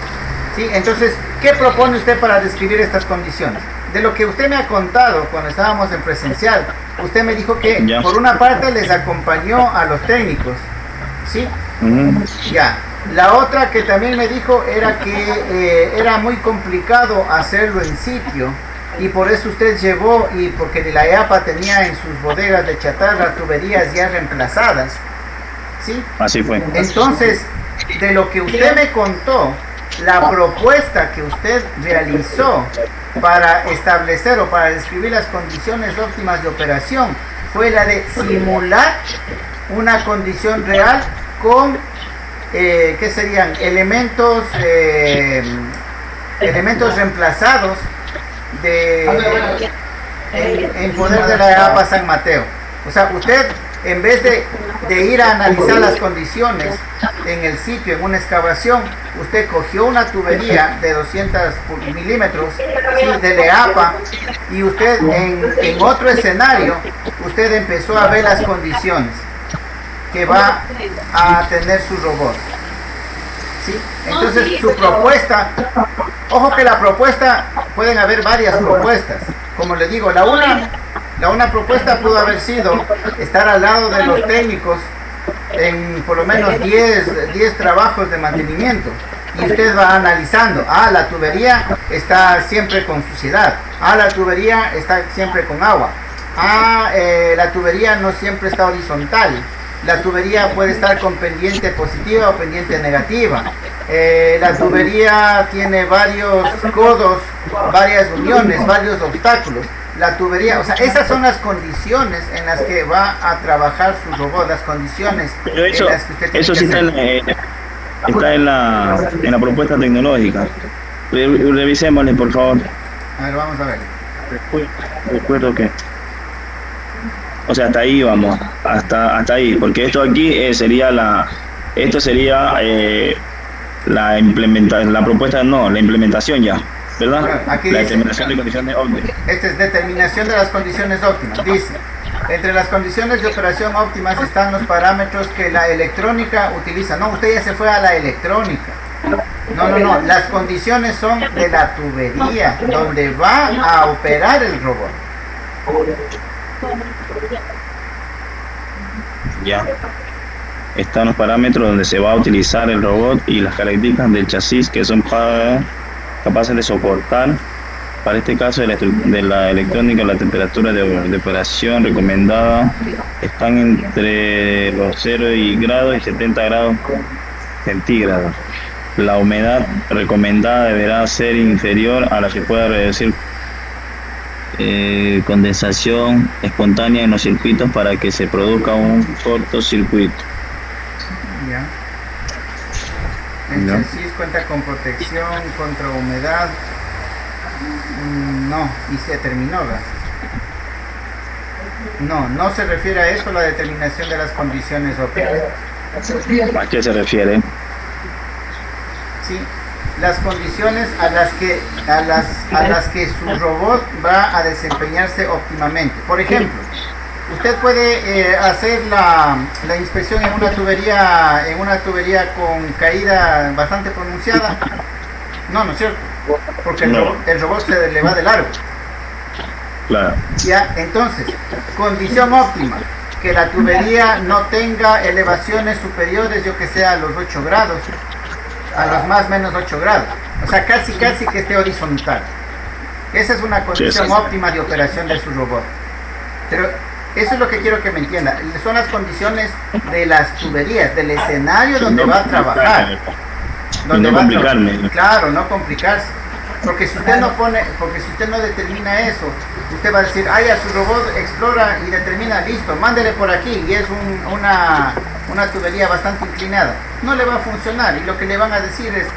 ¿Sí? Entonces, ¿qué propone usted para describir estas condiciones? De lo que usted me ha contado cuando estábamos en presencial, usted me dijo que Ya. por una parte les acompañó a los técnicos. ¿Sí? Ya. La otra que también me dijo era que era muy complicado hacerlo en sitio y por eso usted llevó, y porque de la EAPA tenía en sus bodegas de chatarra tuberías ya reemplazadas. ¿Sí? Así fue. Entonces, de lo que usted me contó, la propuesta que usted realizó para establecer o para describir las condiciones óptimas de operación fue la de simular una condición real con ¿qué serían? Elementos reemplazados en poder de la EAPA San Mateo. O sea, usted, en vez de ir a analizar las condiciones en el sitio, en una excavación, usted cogió una tubería de 200 milímetros, ¿sí?, de la EAPA, y usted en otro escenario, usted empezó a ver las condiciones que va a tener su robot. ¿Sí? Entonces su propuesta, ojo que la propuesta, pueden haber varias propuestas. Como le digo, la una propuesta pudo haber sido estar al lado de los técnicos en por lo menos 10 trabajos de mantenimiento. Y usted va analizando, la tubería está siempre con suciedad, la tubería está siempre con agua, la tubería no siempre está horizontal, la tubería puede estar con pendiente positiva o pendiente negativa, la tubería tiene varios codos, varias uniones, varios obstáculos. La tubería, o sea, esas son las condiciones en las que va a trabajar su robot, las condiciones Pero eso, en las que usted tiene eso que sí está hacer. está en la propuesta tecnológica. Revisémosle, por favor. A ver, vamos a ver. Recuerdo que, o sea, hasta ahí vamos, hasta ahí, porque esto aquí sería la implementación ya, ¿verdad? Bueno, aquí La dice, determinación de condiciones óptimas. esta es determinación de las condiciones óptimas. Dice, entre las condiciones de operación óptimas están los parámetros que la electrónica utiliza. No, usted ya se fue a la electrónica. No, las condiciones son de la tubería, donde va a operar el robot. Ya. Están los parámetros donde se va a utilizar el robot y las características del chasis que son capaces de soportar, para este caso de la electrónica, la temperatura de operación recomendada están entre los 0 grados y 70 grados centígrados. La humedad recomendada deberá ser inferior a la que pueda reducir condensación espontánea en los circuitos para que se produzca un cortocircuito. Ya. El Ya. chasis cuenta con protección contra humedad. No, y se terminó, ¿verdad? No se refiere a esto la determinación de las condiciones óptimas. ¿A qué se refiere? Sí, las condiciones a las que su robot va a desempeñarse óptimamente. Por ejemplo, usted puede hacer la inspección en una tubería con caída bastante pronunciada. No es cierto, porque el robot se le va de largo. Claro. Ya, entonces, condición óptima, que la tubería no tenga elevaciones superiores, yo que sé, a los 8 grados, a los más menos 8 grados. O sea, casi que esté horizontal. Esa es una condición Sí. óptima de operación de su robot. Pero eso es lo que quiero que me entienda. Son las condiciones de las tuberías, del escenario donde va a trabajar. No complicarme. Claro, no complicarse. Porque si usted no determina eso, usted va a decir, ya su robot explora y determina, listo, mándele por aquí, y es una tubería bastante inclinada. No le va a funcionar, y lo que le van a decir es,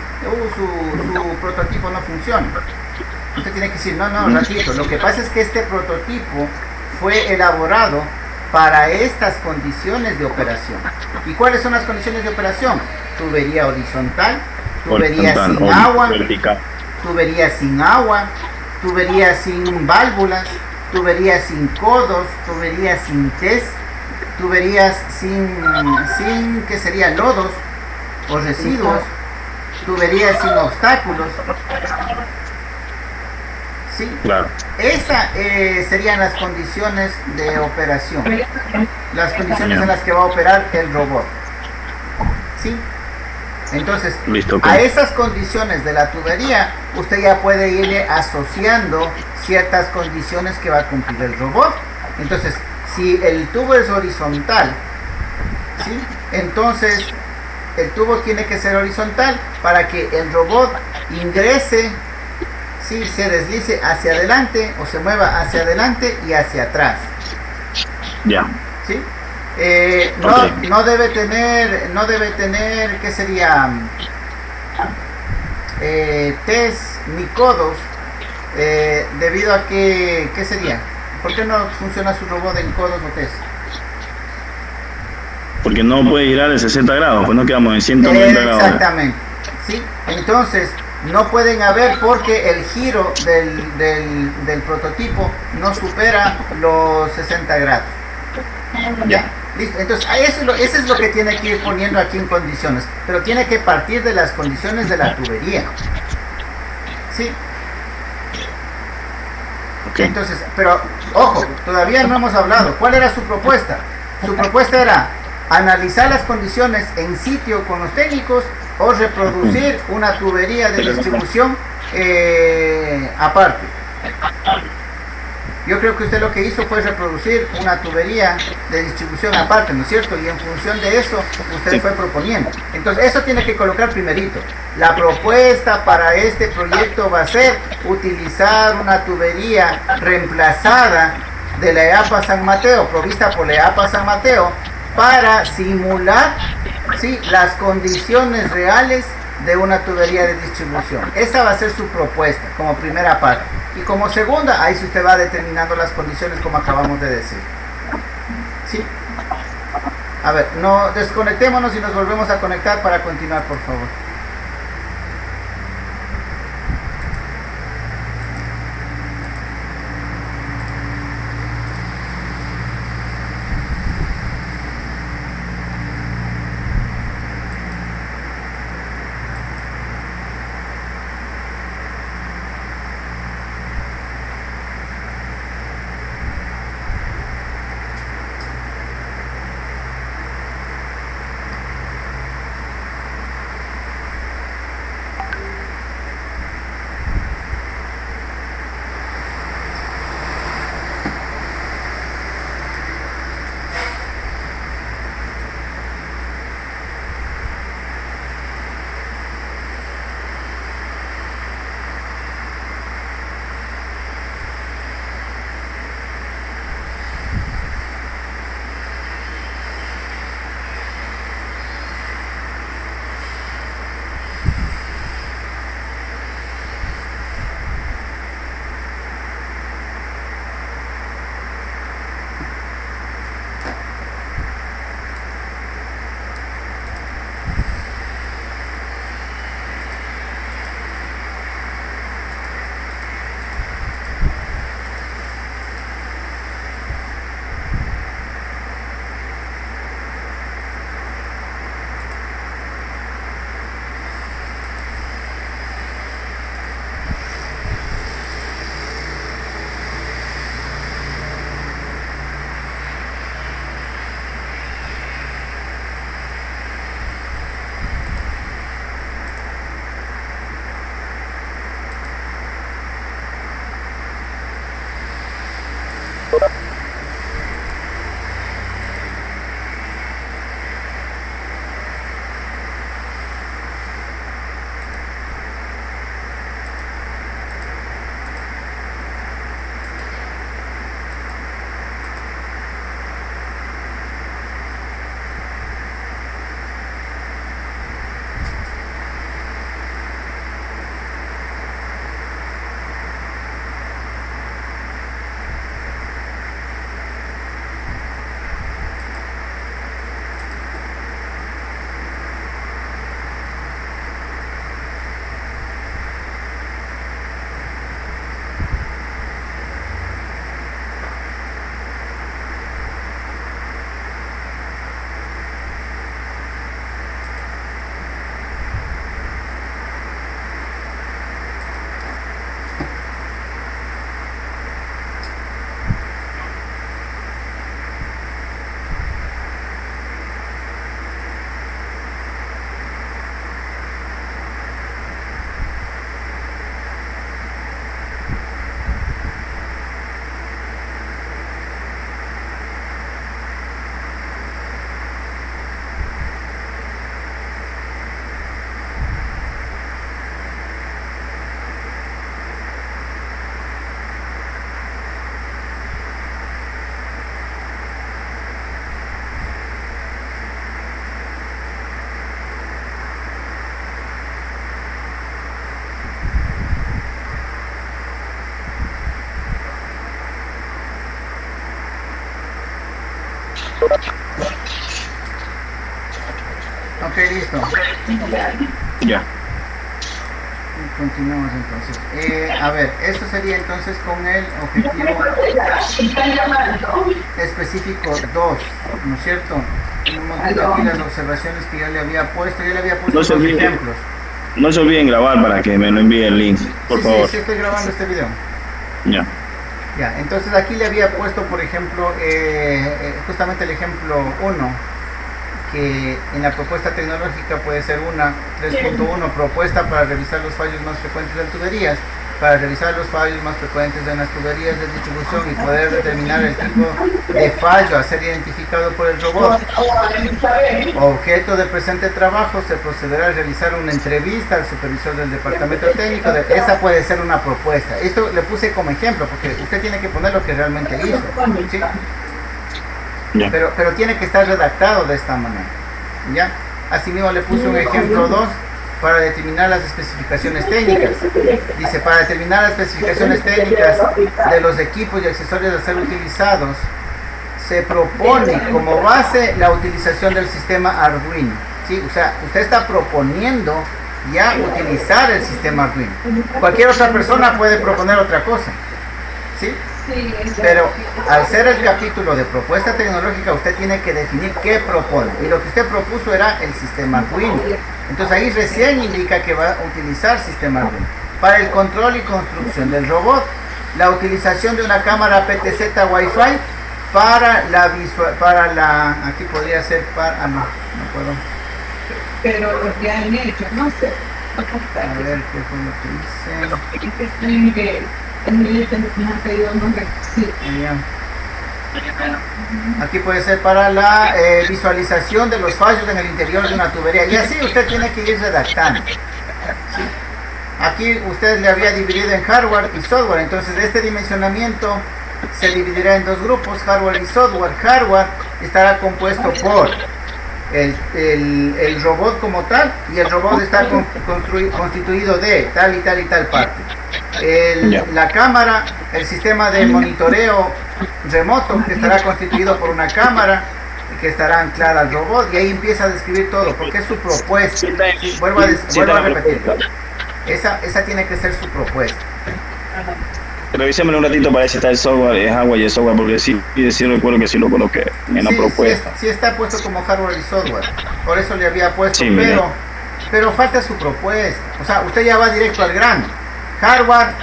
su prototipo no funciona. Usted tiene que decir, no, ratito, lo que pasa es que este prototipo fue elaborado para estas condiciones de operación. ¿Y cuáles son las condiciones de operación? Tubería horizontal, tubería sin agua, vertical. tubería sin agua, tubería sin válvulas, tuberías sin codos, tuberías sin test, tuberías sin ¿qué sería? Lodos o residuos, tuberías sin obstáculos. Sí, Claro. esas serían las condiciones de operación, las condiciones en las que va a operar el robot. ¿Sí? Entonces, Listo, ok. a esas condiciones de la tubería, usted ya puede irle asociando ciertas condiciones que va a cumplir el robot. Entonces, si el tubo es horizontal, ¿sí? Entonces el tubo tiene que ser horizontal para que el robot ingrese, ¿sí? Se deslice hacia adelante o se mueva hacia adelante y hacia atrás, Ya. ¿sí? Ok. No debe tener, ¿qué sería? Test ni codos, debido a que, ¿qué sería? ¿Por qué no funciona su robot en codos o test? Porque no puede girar de 60 grados, pues no quedamos en 190 grados. Exactamente, ¿sí? Entonces, no pueden haber porque el giro del prototipo no supera los 60 grados. ¿Ya? Listo. Entonces, eso es lo que tiene que ir poniendo aquí en condiciones, pero tiene que partir de las condiciones de la tubería. ¿Sí? Ok. Entonces, pero ojo, todavía no hemos hablado. ¿Cuál era su propuesta? Su propuesta era analizar las condiciones en sitio con los técnicos o reproducir una tubería de distribución aparte. Yo creo que usted lo que hizo fue reproducir una tubería de distribución aparte, ¿no es cierto? Y en función de eso, usted Sí. fue proponiendo. Entonces, eso tiene que colocar primerito. La propuesta para este proyecto va a ser utilizar una tubería reemplazada de la EAPA San Mateo, provista por la EAPA San Mateo, para simular, ¿sí?, las condiciones reales de una tubería de distribución. Esa va a ser su propuesta como primera parte. Y como segunda, ahí sí usted va determinando las condiciones como acabamos de decir. ¿Sí? A ver, no desconectémonos y nos volvemos a conectar para continuar, por favor. Ok, listo. Ya. Continuamos entonces. A ver, eso sería entonces con el objetivo Están llamando. específico 2, ¿no es cierto? Hemos visto aquí las observaciones que yo le había puesto. Yo le había puesto No se dos olvide. ejemplos. No se olviden grabar para que me lo envíe el link, por Sí, favor. sí, estoy grabando este video. Ya. Ya, entonces aquí le había puesto, por ejemplo, justamente el ejemplo 1, que en la propuesta tecnológica puede ser una 3.1, propuesta para revisar los fallos más frecuentes en tuberías, para revisar los fallos más frecuentes en las tuberías de distribución y poder determinar el tipo de fallo a ser identificado por el robot. Objeto del presente trabajo, se procederá a realizar una entrevista al supervisor del departamento técnico. Esa puede ser una propuesta. Esto le puse como ejemplo porque usted tiene que poner lo que realmente hizo, ¿sí? Ya. Pero tiene que estar redactado de esta manera, ¿ya? Asimismo le puse un ejemplo 2 para determinar las especificaciones técnicas. Dice, para determinar las especificaciones técnicas de los equipos y accesorios a ser utilizados, se propone como base la utilización del sistema Arduino, ¿sí? O sea, usted está proponiendo ya utilizar el sistema Arduino. Cualquier otra persona puede proponer otra cosa, ¿sí? Pero al ser el capítulo de propuesta tecnológica, usted tiene que definir qué propone. Y lo que usted propuso era el sistema Arduino. Entonces ahí recién indica que va a utilizar sistema Arduino. Para el control y construcción del robot, la utilización de una cámara PTZ Wi-Fi para la aquí podría ser para, no puedo. Pero lo que han hecho, no sé. A ver qué fue lo que hice. Aquí puede ser para la visualización de los fallos en el interior de una tubería. Y así usted tiene que ir redactando, ¿sí? Aquí usted le había dividido en hardware y software. Entonces este dimensionamiento se dividirá en dos grupos, hardware y software. Hardware estará compuesto por el robot como tal, y el robot está constituido de tal y tal y tal parte. La cámara, el sistema de monitoreo remoto, que estará constituido por una cámara que estará anclada al robot, y ahí empieza a describir todo, porque es su propuesta. Sí, vuelvo a repetir, esa tiene que ser su propuesta. Revísemelo un ratito para ver si está el software, el hardware y el software, porque sí recuerdo que sí lo coloqué en la propuesta. Sí está puesto como hardware y software, por eso le había puesto, Sí, pero falta su propuesta. O sea, usted ya va directo al grano. Hardware,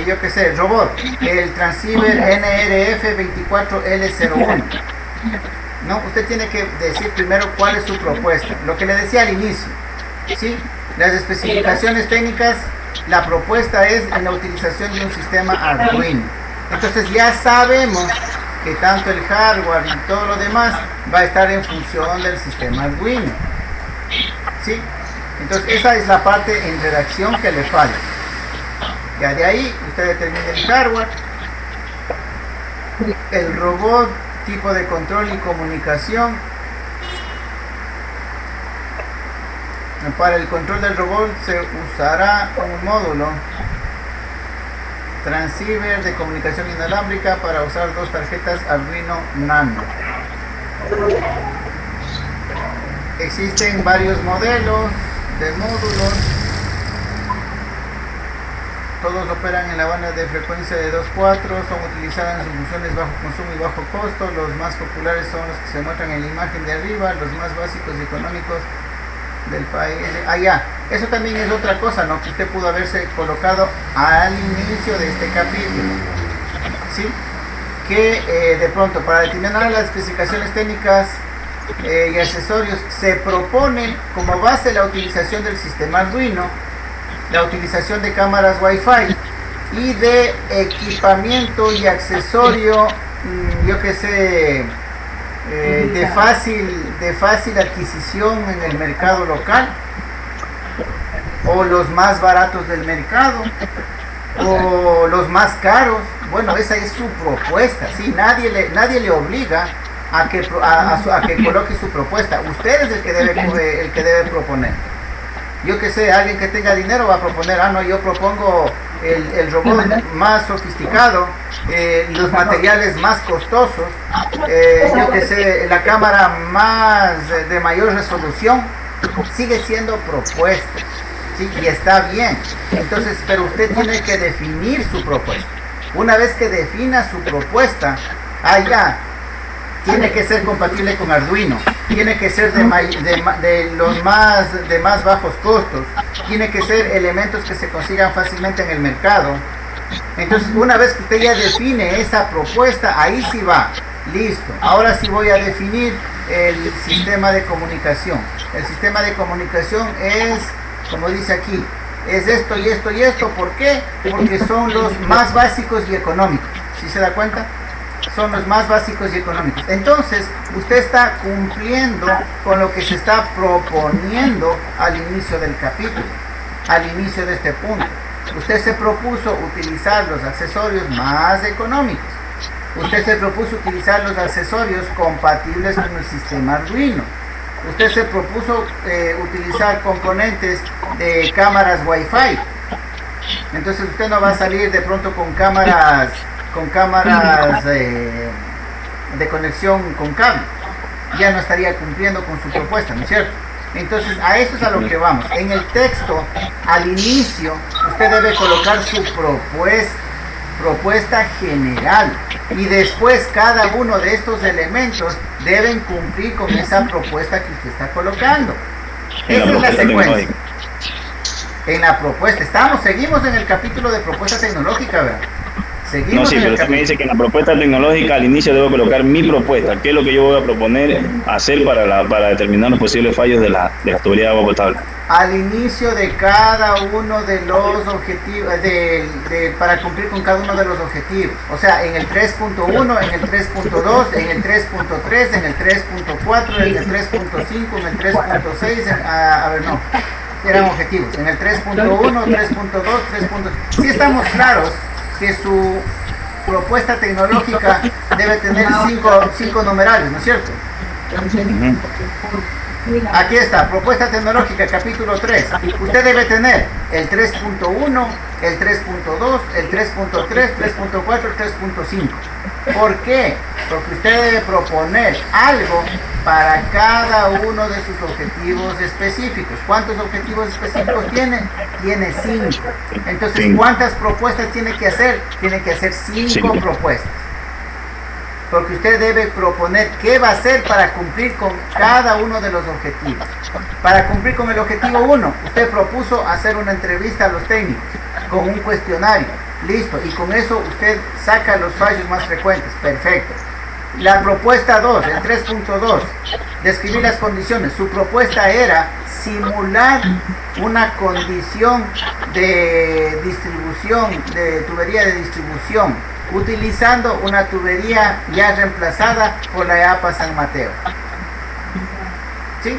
yo qué sé, robot, el transceiver NRF24L01. No, usted tiene que decir primero cuál es su propuesta. Lo que le decía al inicio, ¿sí? Las especificaciones técnicas. La propuesta es en la utilización de un sistema Arduino. Entonces ya sabemos que tanto el hardware y todo lo demás va a estar en función del sistema Arduino, ¿sí? Entonces esa es la parte en redacción que le falta. Ya de ahí usted determina el hardware, el robot, tipo de control y comunicación. Para el control del robot se usará un módulo transceiver de comunicación inalámbrica para usar dos tarjetas Arduino Nano. Existen varios modelos de módulos. Todos operan en la banda de frecuencia de 2.4, son utilizadas en sus funciones bajo consumo y bajo costo. Los más populares son los que se muestran en la imagen de arriba, los más básicos y económicos del país. Eso también es otra cosa, ¿no? Que usted pudo haberse colocado al inicio de este capítulo, ¿sí? Que de pronto para determinar las especificaciones técnicas y accesorios se propone como base la utilización del sistema Arduino, la utilización de cámaras Wi-Fi y de equipamiento y accesorio, yo que sé, de fácil adquisición en el mercado local, o los más baratos del mercado, o los más caros. Bueno, esa es su propuesta, ¿sí? Nadie le obliga a que coloque su propuesta. Usted es el que debe proponer. Yo que sé, alguien que tenga dinero va a proponer, no, yo propongo el robot más sofisticado, los materiales más costosos, yo que sé, la cámara más de mayor resolución, sigue siendo propuesta, ¿sí? Y está bien. Entonces, pero usted tiene que definir su propuesta. Una vez que defina su propuesta, ya tiene que ser compatible con Arduino, tiene que ser de más bajos costos, tiene que ser elementos que se consigan fácilmente en el mercado. Entonces, una vez que usted ya define esa propuesta, ahí sí va, listo. Ahora sí voy a definir el sistema de comunicación. El sistema de comunicación es, como dice aquí, es esto y esto y esto. ¿Por qué? Porque son los más básicos y económicos. ¿Sí se da cuenta? Son los más básicos y económicos. Entonces, usted está cumpliendo con lo que se está proponiendo al inicio del capítulo, al inicio de este punto. Usted se propuso utilizar los accesorios más económicos. Usted se propuso utilizar los accesorios compatibles con el sistema Arduino. Usted se propuso utilizar componentes de cámaras Wi-Fi. Entonces usted no va a salir de pronto con cámaras de conexión con cable. Ya no estaría cumpliendo con su propuesta, ¿no es cierto? Entonces a eso es a lo que vamos. En el texto, al inicio, usted debe colocar su propuesta general, y después cada uno de estos elementos deben cumplir con esa propuesta que usted está colocando. Esa es la secuencia. En la propuesta, seguimos en el capítulo de propuesta tecnológica, ¿verdad? No, sí, pero usted me dice que en la propuesta tecnológica al inicio debo colocar mi propuesta. ¿Qué es lo que yo voy a proponer hacer para determinar los posibles fallos de la tubería de agua potable? Al inicio de cada uno de los objetivos, para cumplir con cada uno de los objetivos. O sea, en el 3.1, en el 3.2, en el 3.3, en el 3.4, en el 3.5, en el 3.6, eran objetivos. En el 3.1, 3.2, 3.3. Sí estamos claros que su propuesta tecnológica debe tener cinco numerales, ¿no es cierto? Aquí está, propuesta tecnológica, capítulo 3. Usted debe tener el 3.1, el 3.2, el 3.3, 3.4, el 3.5. ¿Por qué? Porque usted debe proponer algo para cada uno de sus objetivos específicos. ¿Cuántos objetivos específicos tiene? Tiene 5. Entonces, ¿cuántas propuestas tiene que hacer? Tiene que hacer 5 propuestas. Porque usted debe proponer qué va a hacer para cumplir con cada uno de los objetivos. Para cumplir con el objetivo 1, usted propuso hacer una entrevista a los técnicos con un cuestionario. Listo, y con eso usted saca los fallos más frecuentes. Perfecto. La propuesta 2, el 3.2, describir las condiciones. Su propuesta era simular una condición de distribución, de tubería de distribución, utilizando una tubería ya reemplazada por la EAPA San Mateo. ¿Sí?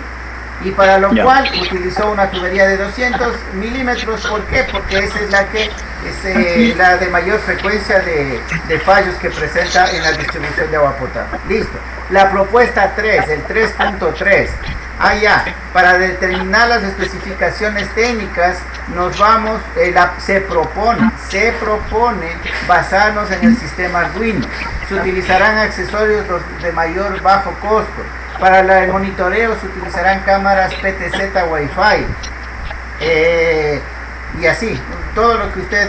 Y para lo cual utilizó una tubería de 200 milímetros. ¿Por qué? Porque esa es la que es la de mayor frecuencia de fallos que presenta en la distribución de agua potable. Listo. La propuesta 3, el 3.3. Para determinar las especificaciones técnicas, nos vamos, se propone basarnos en el sistema Arduino. Se utilizarán accesorios de bajo costo. Para el monitoreo se utilizarán cámaras PTZ Wi-Fi. Y así, todo lo que usted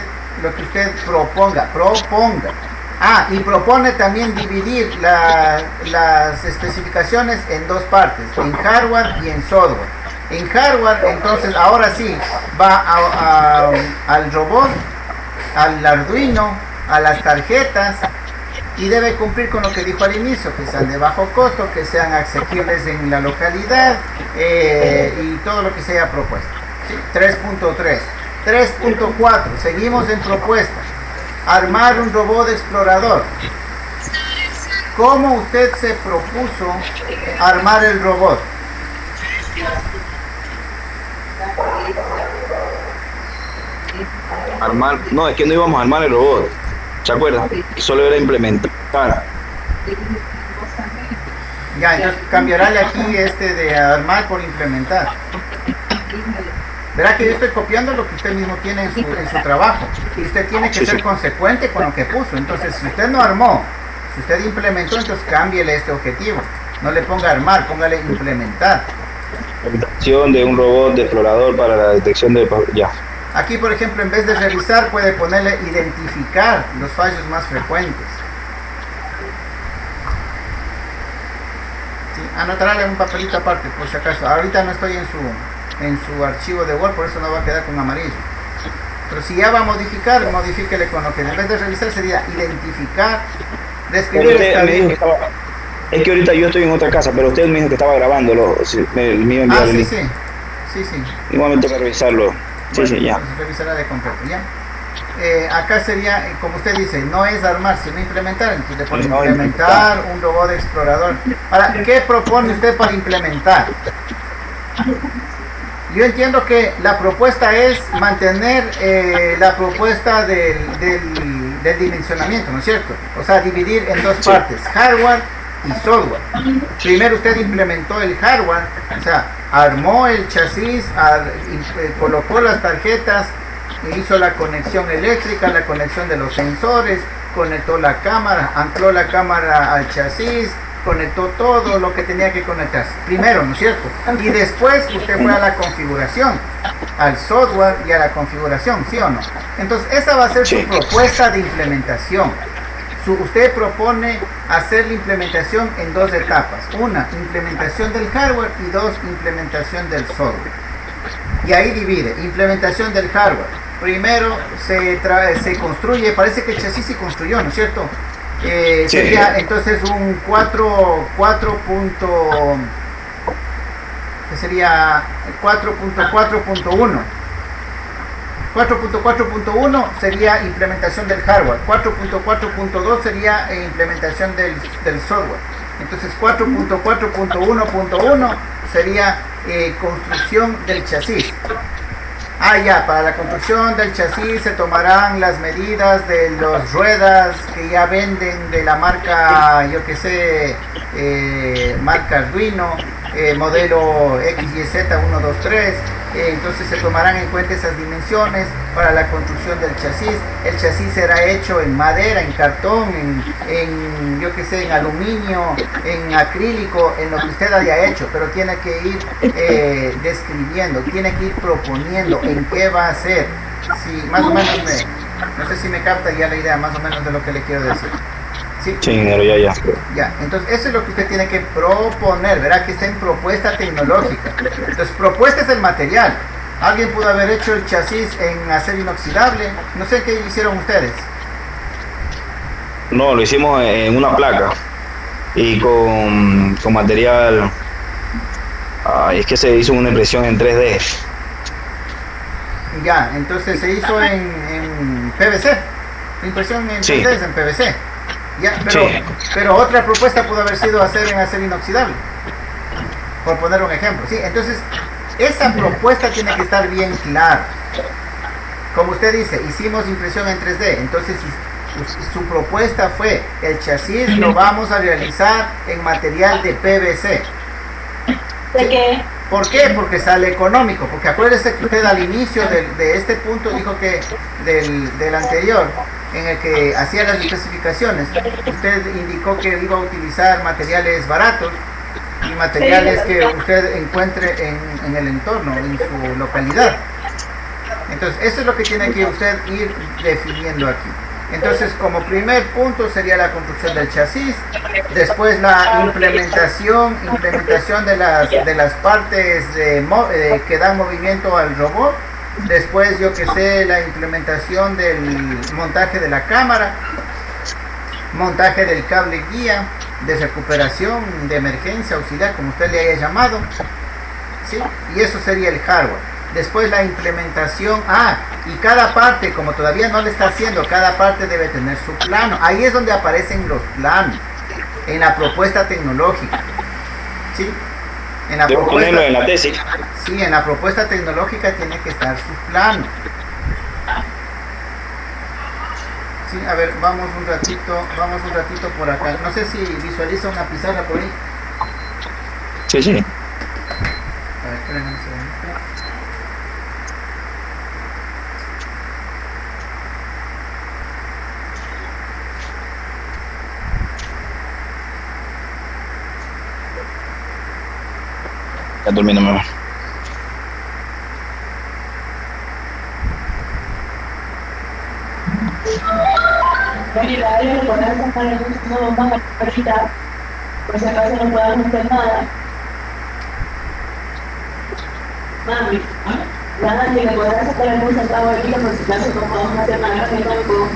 proponga. Y propone también dividir las especificaciones en dos partes, en hardware y en software. En hardware, entonces, ahora sí, va al robot, al Arduino, a las tarjetas, y debe cumplir con lo que dijo al inicio, que sean de bajo costo, que sean asequibles en la localidad, y todo lo que se haya propuesto. ¿Sí? 3.3. 3.4, seguimos en propuesta. Armar un robot explorador. ¿Cómo usted se propuso armar el robot? No, es que no íbamos a armar el robot, ¿se acuerdan? Solo era implementar. Ya, entonces cambiará aquí de armar por implementar. Verá que yo estoy copiando lo que usted mismo tiene en su trabajo y usted tiene que ser consecuente con lo que puso. Entonces, si usted no armó, si usted implementó, entonces cámbiele este objetivo. No le ponga armar, póngale implementar. Implementación de un robot de explorador para la detección de... Ya. Aquí, por ejemplo, en vez de revisar, puede ponerle identificar los fallos más frecuentes. Sí, anotarle un papelito aparte, por si acaso. Ahorita no estoy en su archivo de Word, por eso no va a quedar con amarillo. Pero si ya va a modificar, modifíquele con lo que en vez de revisar sería identificar, describir. Es que ahorita yo estoy en otra casa, pero usted me dijo que estaba grabándolo. Sí, sí. Igual me toca revisarlo. Bueno, sí, ya. Revisará de completo, ¿ya? Acá sería, como usted dice, no es armar, sino implementar. Entonces le pone implementar un robot explorador. Ahora, ¿qué propone usted para implementar? Yo entiendo que la propuesta es mantener la propuesta del dimensionamiento, ¿no es cierto? O sea, dividir en dos partes, hardware y software. Primero usted implementó el hardware, o sea, armó el chasis, colocó las tarjetas, hizo la conexión eléctrica, la conexión de los sensores, conectó la cámara, ancló la cámara al chasis, conectó todo lo que tenía que conectarse. Primero, ¿no es cierto? Y después usted fue a la configuración, al software y a la configuración, ¿sí o no? Entonces, esa va a ser su propuesta de implementación. Usted propone hacer la implementación en dos etapas. Una, implementación del hardware y dos, implementación del software. Y ahí divide, implementación del hardware. Primero se construye, parece que el chasis se construyó, ¿no es cierto? Sería entonces un 4.4.1. 4.4.1 sería implementación del hardware, 4.4.2 sería implementación del software. Entonces 4.4.1.1 sería construcción del chasis. Para la construcción del chasis se tomarán las medidas de las ruedas que ya venden de la marca, yo que sé, marca Arduino, modelo XYZ123. Entonces se tomarán en cuenta esas dimensiones para la construcción del chasis. El chasis será hecho en madera, en cartón, en yo que sé, en aluminio, en acrílico, en lo que usted haya hecho, pero tiene que ir describiendo, tiene que ir proponiendo en qué va a ser. Si más o menos no sé si me capta ya la idea más o menos de lo que le quiero decir. Sí, ya. Ya, entonces eso es lo que usted tiene que proponer, verá que está en propuesta tecnológica. Entonces, propuesta es el material. Alguien pudo haber hecho el chasis en acero inoxidable, no sé qué hicieron ustedes. No, lo hicimos en una placa y con material. Es que se hizo una impresión en 3D. Ya, entonces se hizo en PVC, impresión en 3D es en PVC. Ya, pero otra propuesta pudo haber sido hacer en acero inoxidable, por poner un ejemplo. Sí, entonces esa propuesta tiene que estar bien clara. Como usted dice, hicimos impresión en 3D, entonces su propuesta fue el chasis lo vamos a realizar en material de PVC. ¿De qué? ¿Por qué? Porque sale económico, porque acuérdese que usted al inicio de este punto dijo que del anterior, en el que hacía las especificaciones, usted indicó que iba a utilizar materiales baratos y materiales que usted encuentre en el entorno, en su localidad. Entonces, eso es lo que tiene que usted ir definiendo aquí. Entonces, como primer punto sería la construcción del chasis, después la implementación de las partes que dan movimiento al robot. Después, yo que sé, la implementación del montaje de la cámara, montaje del cable guía, de recuperación, de emergencia, auxiliar, como usted le haya llamado, ¿sí? Y eso sería el hardware. Después la implementación, y cada parte, como todavía no le está haciendo, cada parte debe tener su plano. Ahí es donde aparecen los planos, en la propuesta tecnológica, ¿sí? En la propuesta, en la tesis. Sí, en la propuesta tecnológica tiene que estar sus planos. Sí, a ver, vamos un ratito por acá. No sé si visualiza una pizarra por ahí. Sí. A ver, espérenme un segundo. Ya termino, mamá. Mira, yo le podrás sacar el uso más ahorita, por si acaso no podamos hacer nada. Mami, nada, si le podrás sacar algún centavo ahorita, por si acaso no podamos hacer nada en el banco.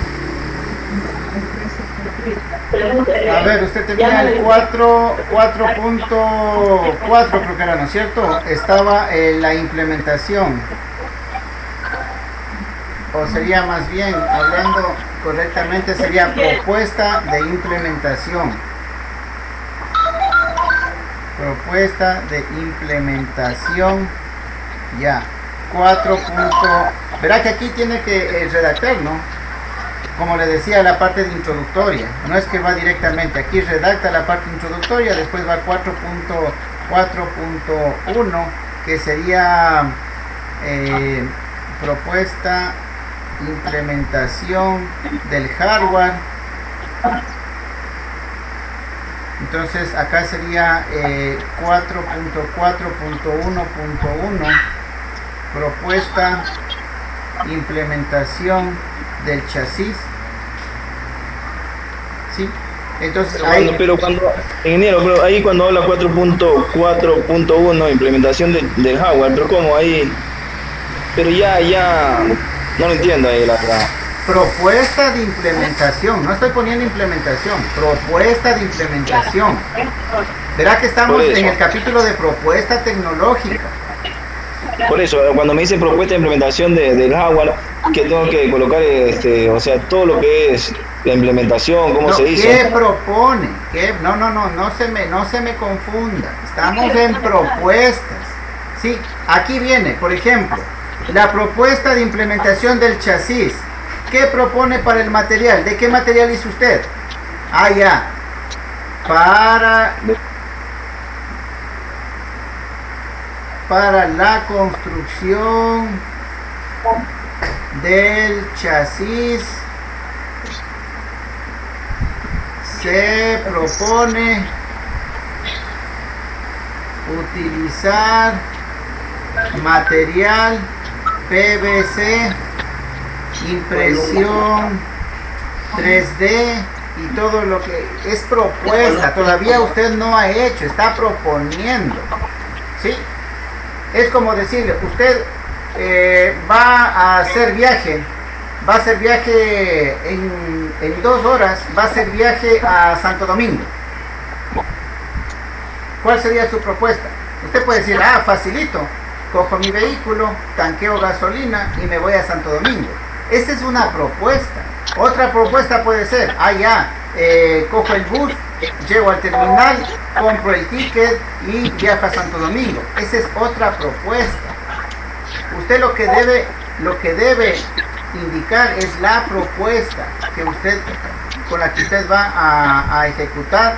A ver, usted tenía el 4.4, creo que era, ¿no es cierto? Estaba la implementación. O sería más bien, hablando correctamente, sería propuesta de implementación. Propuesta de implementación. Ya. 4. Verá que aquí tiene que redactar, ¿no? Como le decía, la parte de introductoria. No es que va directamente. Aquí redacta la parte introductoria, después va 4.1, que sería propuesta, implementación del hardware. Entonces acá sería 4.4.1.1, propuesta, implementación del chasis. ¿Sí? Entonces ahí, pero cuando, ingeniero, pero ahí cuando habla 4.4.1 implementación del hardware, pero como ahí, pero ya no lo entiendo ahí la verdad. propuesta de implementación, no estoy poniendo implementación, propuesta de implementación. Verá que estamos en el capítulo de propuesta tecnológica. Por eso, cuando me dice propuesta de implementación del hardware, que tengo que colocar, o sea, todo lo que es la implementación, cómo se dice. ¿Qué propone? ¿Qué? No se me confunda. Estamos en propuestas. Sí, aquí viene, por ejemplo, la propuesta de implementación del chasis. ¿Qué propone para el material? ¿De qué material hizo usted? Ah, ya. Para la construcción del chasis se propone utilizar material PVC, impresión 3D y todo lo que es propuesta. Todavía usted no ha hecho, está proponiendo. ¿Sí? Es como decirle, usted va a hacer viaje en 2 horas, va a hacer viaje a Santo Domingo. ¿Cuál sería su propuesta? Usted puede decir, facilito, cojo mi vehículo, tanqueo gasolina y me voy a Santo Domingo. Esa es una propuesta. Otra propuesta puede ser, cojo el bus, llego al terminal, compro el ticket y viajo a Santo Domingo. Esa es otra propuesta. Usted lo que debe indicar es la propuesta con la que usted va a ejecutar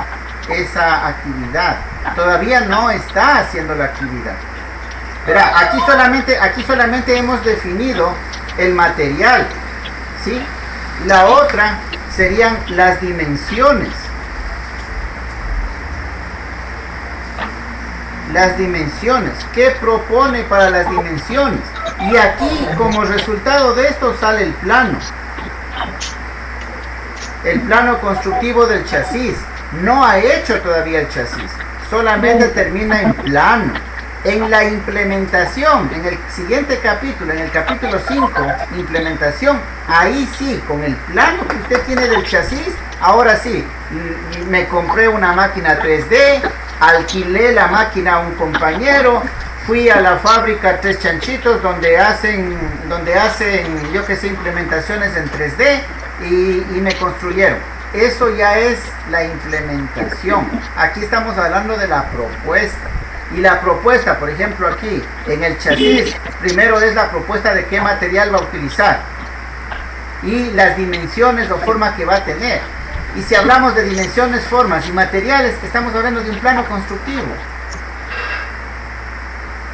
esa actividad. Todavía no está haciendo la actividad. Verá, aquí solamente hemos definido el material, ¿sí? La otra serían las dimensiones. Las dimensiones. ¿Qué propone para las dimensiones? Y aquí, como resultado de esto, sale el plano. El plano constructivo del chasis. No ha hecho todavía el chasis. Solamente termina en plano. En la implementación, en el siguiente capítulo, en el capítulo 5, implementación, ahí sí, con el plano que usted tiene del chasis, ahora sí, me compré una máquina 3D, alquilé la máquina a un compañero, fui a la fábrica Tres Chanchitos donde hacen, yo que sé, implementaciones en 3D y me construyeron. Eso ya es la implementación. Aquí estamos hablando de la propuesta. Y la propuesta, por ejemplo, aquí en el chasis, primero es la propuesta de qué material va a utilizar y las dimensiones o forma que va a tener. Y si hablamos de dimensiones, formas y materiales, estamos hablando de un plano constructivo.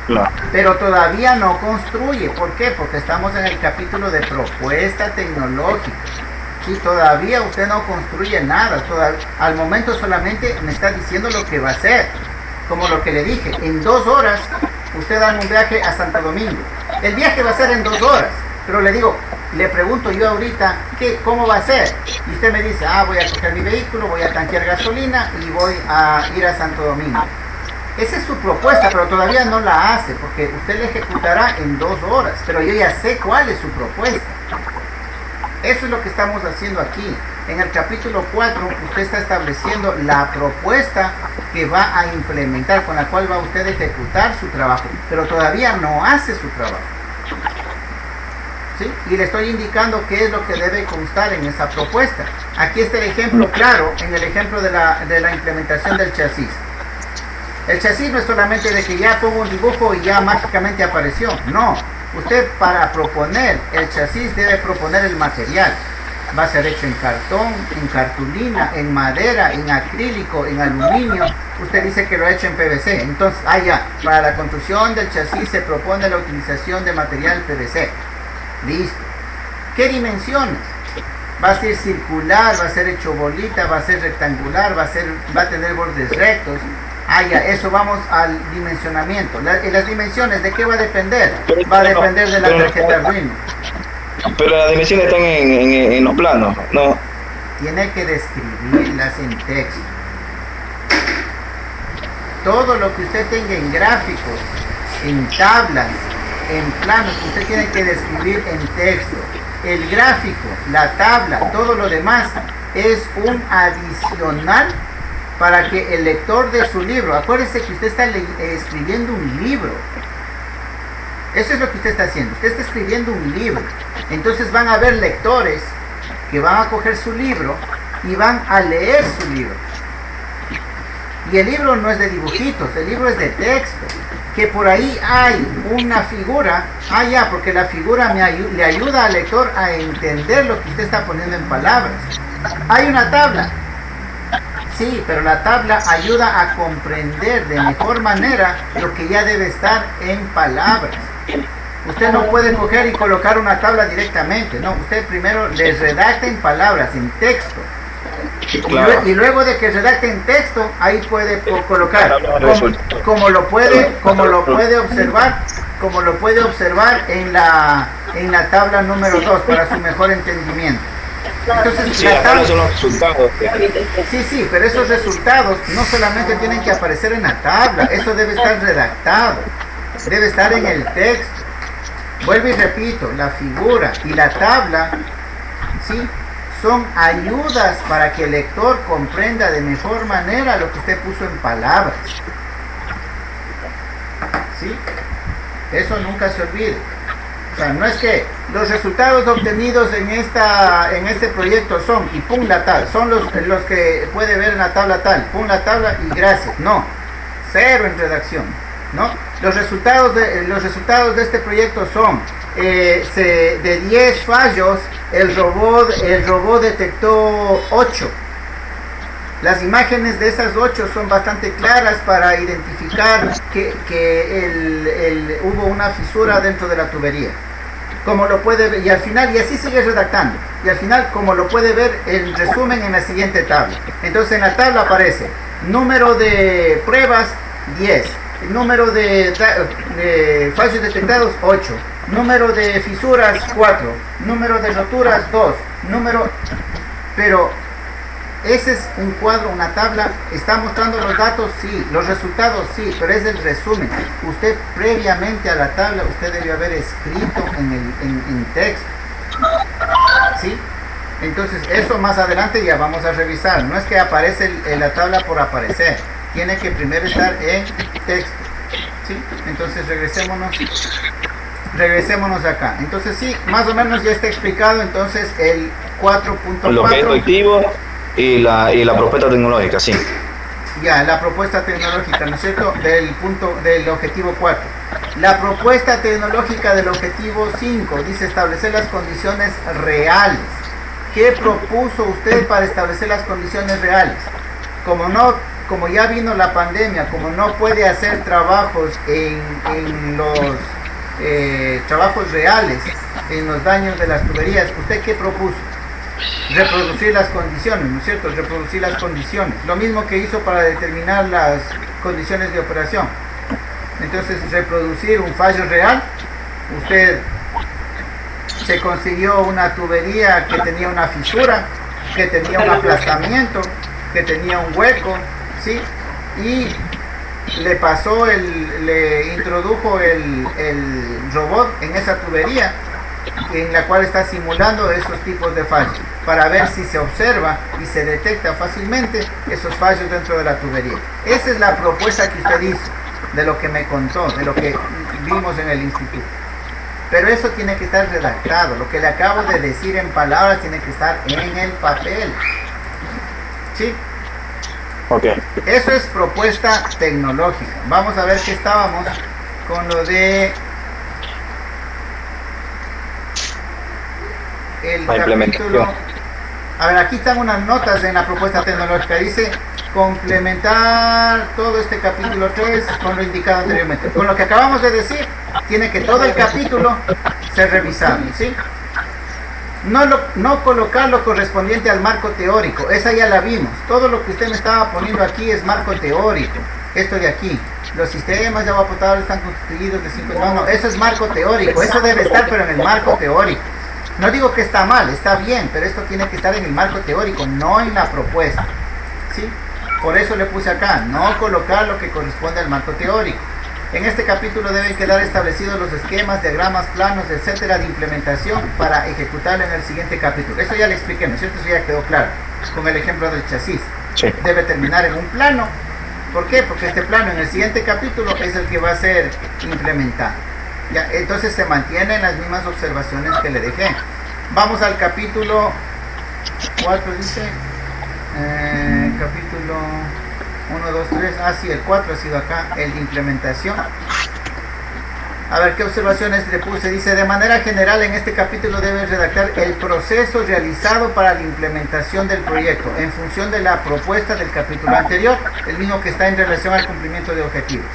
Claro. Pero todavía no construye. ¿Por qué? Porque estamos en el capítulo de propuesta tecnológica. Y todavía usted no construye nada. Al momento solamente me está diciendo lo que va a hacer. como lo que le dije, en 2 horas usted da un viaje a Santo Domingo. El viaje va a ser en 2 horas, pero le digo, le pregunto yo ahorita, ¿cómo va a ser? Y usted me dice, voy a coger mi vehículo, voy a tanquear gasolina y voy a ir a Santo Domingo. Esa es su propuesta, pero todavía no la hace, porque usted la ejecutará en 2 horas, pero yo ya sé cuál es su propuesta. Eso es lo que estamos haciendo aquí. En el capítulo 4, usted está estableciendo la propuesta que va a implementar, con la cual va usted a ejecutar su trabajo, pero todavía no hace su trabajo. ¿Sí? Y le estoy indicando qué es lo que debe constar en esa propuesta. Aquí está el ejemplo claro, en el ejemplo de la implementación del chasis. El chasis no es solamente de que ya pongo un dibujo y ya mágicamente apareció. No, usted para proponer el chasis debe proponer el material. Va a ser hecho en cartón, en cartulina, en madera, en acrílico, en aluminio. Usted dice que lo ha hecho en PVC. Entonces, para la construcción del chasis se propone la utilización de material PVC. Listo. ¿Qué dimensiones? Va a ser circular, va a ser hecho bolita, va a ser rectangular, va a tener bordes rectos. Eso vamos al dimensionamiento. Las dimensiones, ¿de qué va a depender? Va a depender de la tarjeta Arduino. Pero las dimensiones están en los planos, ¿no? Tiene que describirlas en texto. Todo lo que usted tenga en gráficos, en tablas, en planos, usted tiene que describir en texto. El gráfico, la tabla, todo lo demás es un adicional para que el lector de su libro, acuérdese que usted está escribiendo un libro. Eso es lo que usted está haciendo. Usted está escribiendo un libro. Entonces van a haber lectores que van a coger su libro y van a leer su libro. Y el libro no es de dibujitos, el libro es de texto. Que por ahí hay una figura, porque la figura le ayuda al lector a entender lo que usted está poniendo en palabras. Hay una tabla. Sí, pero la tabla ayuda a comprender de mejor manera lo que ya debe estar en palabras. Usted no puede coger y colocar una tabla directamente, no, usted primero le redacta en palabras, en texto. Claro. Y luego de que redacte en texto, ahí puede colocar, como lo puede observar en la tabla número 2 para su mejor entendimiento. Entonces, la tabla, son los resultados. Sí, pero esos resultados no solamente tienen que aparecer en la tabla, eso debe estar redactado, debe estar en el texto. Vuelvo y repito, la figura y la tabla, ¿sí?, son ayudas para que el lector comprenda de mejor manera lo que usted puso en palabras. ¿Sí? Eso nunca se olvide. O sea, no es que los resultados obtenidos en este proyecto son, y pum la tabla, son los que puede ver en la tabla tal, pum la tabla y gracias. No, cero en redacción, ¿no? Los resultados de este proyecto son, de 10 fallos, el robot detectó 8. Las imágenes de esas 8 son bastante claras para identificar que hubo una fisura dentro de la tubería. Como lo puede ver, y al final, y así sigue redactando, y al final, como lo puede ver, el resumen en la siguiente tabla. Entonces en la tabla aparece número de pruebas 10, número de fallos detectados 8, número de fisuras 4, número de roturas 2, pero ese es un cuadro, una tabla, está mostrando los datos, sí, los resultados, sí, pero es el resumen. Usted previamente a la tabla, usted debió haber escrito en texto, ¿sí? Entonces eso más adelante ya vamos a revisar, no es que aparece en la tabla por aparecer, tiene que primero estar en texto, ¿sí? Entonces regresémonos acá. Entonces sí, más o menos ya está explicado entonces el 4.4. El objetivo y la propuesta tecnológica, sí. Ya, la propuesta tecnológica, ¿no es cierto? Del objetivo 4. La propuesta tecnológica del objetivo 5 dice establecer las condiciones reales. ¿Qué propuso usted para establecer las condiciones reales? Como ya vino la pandemia, como no puede hacer trabajos en los trabajos reales, en los daños de las tuberías, ¿usted qué propuso? reproducir las condiciones, ¿no es cierto? Reproducir las condiciones. Lo mismo que hizo para determinar las condiciones de operación. Entonces, reproducir un fallo real. Usted se consiguió una tubería que tenía una fisura, que tenía un aplastamiento, que tenía un hueco, ¿sí? Y le introdujo el robot en esa tubería, en la cual está simulando esos tipos de fallos, para ver si se observa y se detecta fácilmente esos fallos dentro de la tubería. Esa es la propuesta que usted hizo, de lo que me contó, de lo que vimos en el instituto. Pero eso tiene que estar redactado. Lo que le acabo de decir en palabras tiene que estar en el papel. ¿Sí? Ok. Eso es propuesta tecnológica. Vamos a ver que estábamos con lo de el la capítulo. A ver, aquí están unas notas en la propuesta tecnológica. Dice complementar todo este capítulo 3 con lo indicado anteriormente. Con lo que acabamos de decir, tiene que todo el capítulo ser revisado, ¿sí? No colocar lo correspondiente al marco teórico, esa ya la vimos. Todo lo que usted me estaba poniendo aquí es marco teórico. Esto de aquí, los sistemas de agua potable están constituidos de 5... No, eso es marco teórico, eso debe estar pero en el marco teórico. No digo que está mal, está bien, pero esto tiene que estar en el marco teórico, no en la propuesta, ¿sí? Por eso le puse acá, no colocar lo que corresponde al marco teórico. En este capítulo deben quedar establecidos los esquemas, diagramas, planos, etcétera, de implementación para ejecutarlo en el siguiente capítulo. Eso ya le expliqué, ¿no es cierto? Eso ya quedó claro con el ejemplo del chasis. Sí. Debe terminar en un plano. ¿Por qué? Porque este plano en el siguiente capítulo es el que va a ser implementado. Ya, entonces se mantienen las mismas observaciones que le dejé. Vamos al capítulo 4, dice. Capítulo 1, 2, 3. Ah, sí, el 4 ha sido acá, el de implementación. A ver, ¿qué observaciones le puse? Dice, de manera general, en este capítulo debe redactar el proceso realizado para la implementación del proyecto, en función de la propuesta del capítulo anterior, el mismo que está en relación al cumplimiento de objetivos.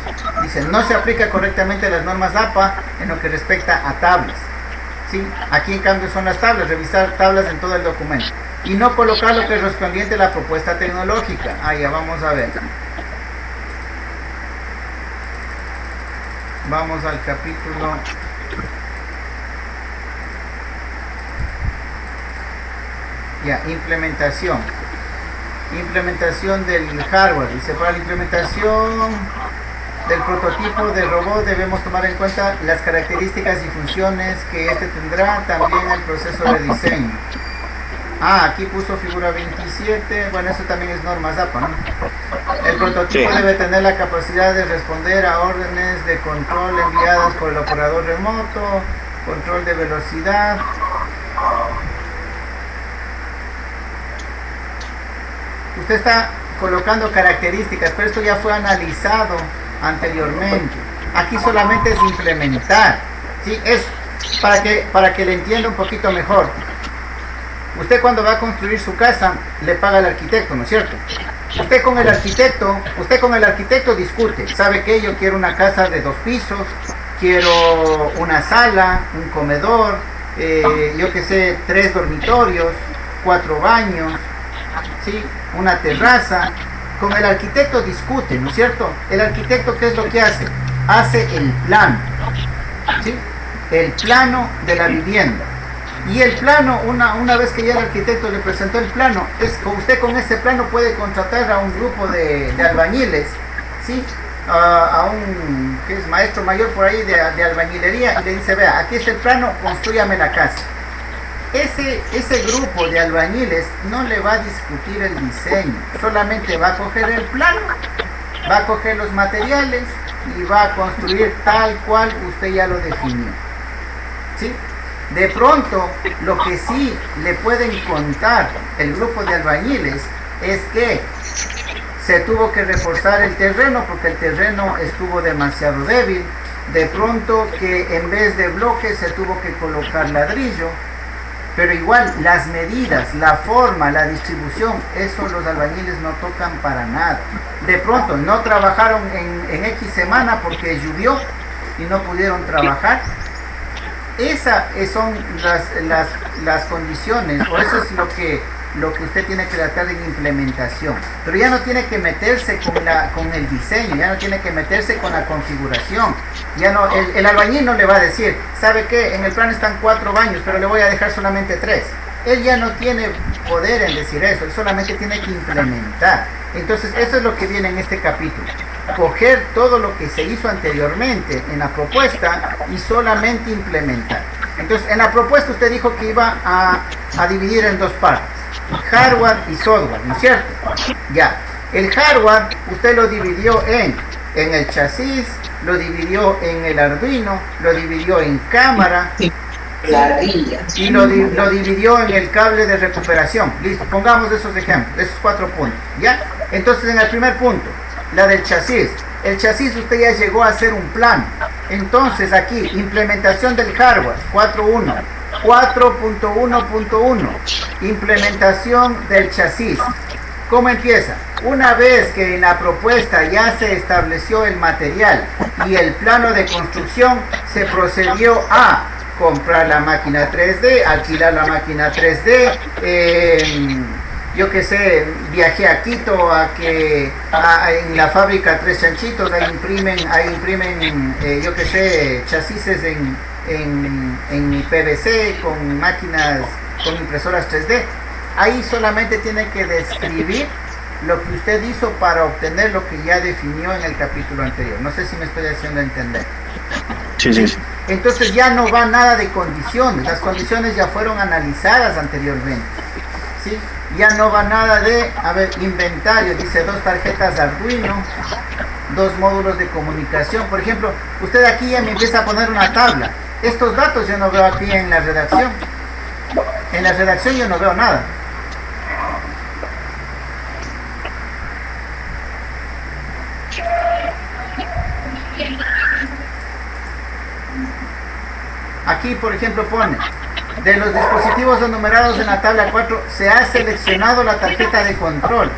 Dice, no se aplica correctamente las normas APA en lo que respecta a tablas. ¿Sí? Aquí, en cambio, son las tablas, revisar tablas en todo el documento. Y no colocar lo que es correspondiente a la propuesta tecnológica. Ah, ya vamos a ver. Vamos al capítulo. Ya, implementación. Implementación del hardware. Dice, para la implementación del prototipo de robot debemos tomar en cuenta las características y funciones que este tendrá, también el proceso de diseño. Ah, aquí puso figura 27, bueno, eso también es normas APA, ¿no? El prototipo Sí. debe tener la capacidad de responder a órdenes de control enviadas por el operador remoto, control de velocidad. Usted está colocando características, pero esto ya fue analizado anteriormente. Aquí solamente es implementar, ¿sí? Es para que le entienda un poquito mejor. Usted cuando va a construir su casa le paga al arquitecto, ¿no es cierto? Usted con el arquitecto discute. ¿Sabe qué? Yo quiero una casa de 2 pisos, quiero una sala, un comedor, yo que sé, 3 dormitorios, 4 baños, ¿sí? Una terraza. Con el arquitecto discute, ¿no es cierto? El arquitecto, ¿qué es lo que hace? Hace el plano, ¿sí? El plano de la vivienda. Y el plano, una vez que ya el arquitecto le presentó el plano, usted con ese plano puede contratar a un grupo de albañiles, ¿sí? A un que es maestro mayor por ahí de albañilería, y le dice, vea, aquí está el plano, construyame la casa. Ese grupo de albañiles no le va a discutir el diseño, solamente va a coger el plano, va a coger los materiales y va a construir tal cual usted ya lo definió, ¿sí? De pronto, lo que sí le pueden contar el grupo de albañiles es que se tuvo que reforzar el terreno porque el terreno estuvo demasiado débil. De pronto que en vez de bloques se tuvo que colocar ladrillo. Pero igual, las medidas, la forma, la distribución, eso los albañiles no tocan para nada. De pronto, no trabajaron en X semana porque llovió y no pudieron trabajar. Esas son las condiciones, o eso es lo que usted tiene que tratar en implementación. Pero ya no tiene que meterse con el diseño, ya no tiene que meterse con la configuración. Ya no, el albañil no le va a decir, ¿sabe qué? En el plan están 4 baños, pero le voy a dejar solamente 3. Él ya no tiene poder en decir eso, él solamente tiene que implementar. Entonces eso es lo que viene en este capítulo. Coger todo lo que se hizo anteriormente en la propuesta y solamente implementar. Entonces en la propuesta usted dijo que iba a dividir en 2 partes, hardware y software, ¿no es cierto? Ya, el hardware usted lo dividió en el chasis, lo dividió en el Arduino, lo dividió en cámara, y lo dividió en el cable de recuperación. Listo, pongamos esos ejemplos, esos 4 puntos, ¿ya? Entonces en el primer punto, la del chasis. El chasis usted ya llegó a hacer un plan. Entonces aquí, implementación del hardware, 4.1. 4.1.1, implementación del chasis. ¿Cómo empieza? Una vez que en la propuesta ya se estableció el material y el plano de construcción, se procedió a comprar la máquina 3D, alquilar la máquina 3D, yo que sé, viajé a Quito en la fábrica Tres Chanchitos, ahí imprimen yo que sé, chasis en PVC con máquinas, con impresoras 3D. Ahí solamente tiene que describir lo que usted hizo para obtener lo que ya definió en el capítulo anterior. No sé si me estoy haciendo entender. Sí. Entonces ya no va nada de condiciones, las condiciones ya fueron analizadas anteriormente, ¿sí? Ya no va nada de, inventario, dice 2 tarjetas Arduino, 2 módulos de comunicación. Por ejemplo, usted aquí ya me empieza a poner una tabla. Estos datos yo no veo aquí en la redacción. En la redacción yo no veo nada. Aquí, por ejemplo, pone, de los dispositivos enumerados en la tabla 4, se ha seleccionado la tarjeta de control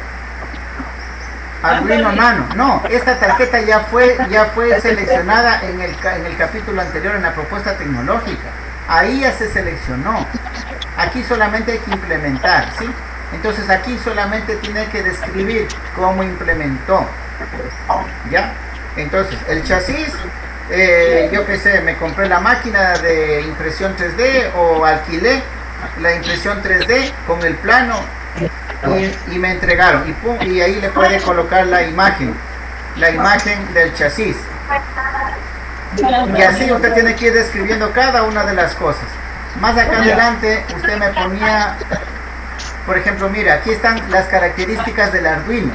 Arduino Nano. No, esta tarjeta ya fue seleccionada en el capítulo anterior, en la propuesta tecnológica. Ahí ya se seleccionó. Aquí solamente hay que implementar, ¿sí? Entonces aquí solamente tiene que describir cómo implementó. ¿Ya? Entonces, el chasis, yo qué sé, me compré la máquina de impresión 3D o alquilé la impresión 3D con el plano y me entregaron. Y ahí le puede colocar la imagen del chasis. Y así usted tiene que ir describiendo cada una de las cosas. Más acá adelante usted me ponía, por ejemplo, mira, aquí están las características del Arduino.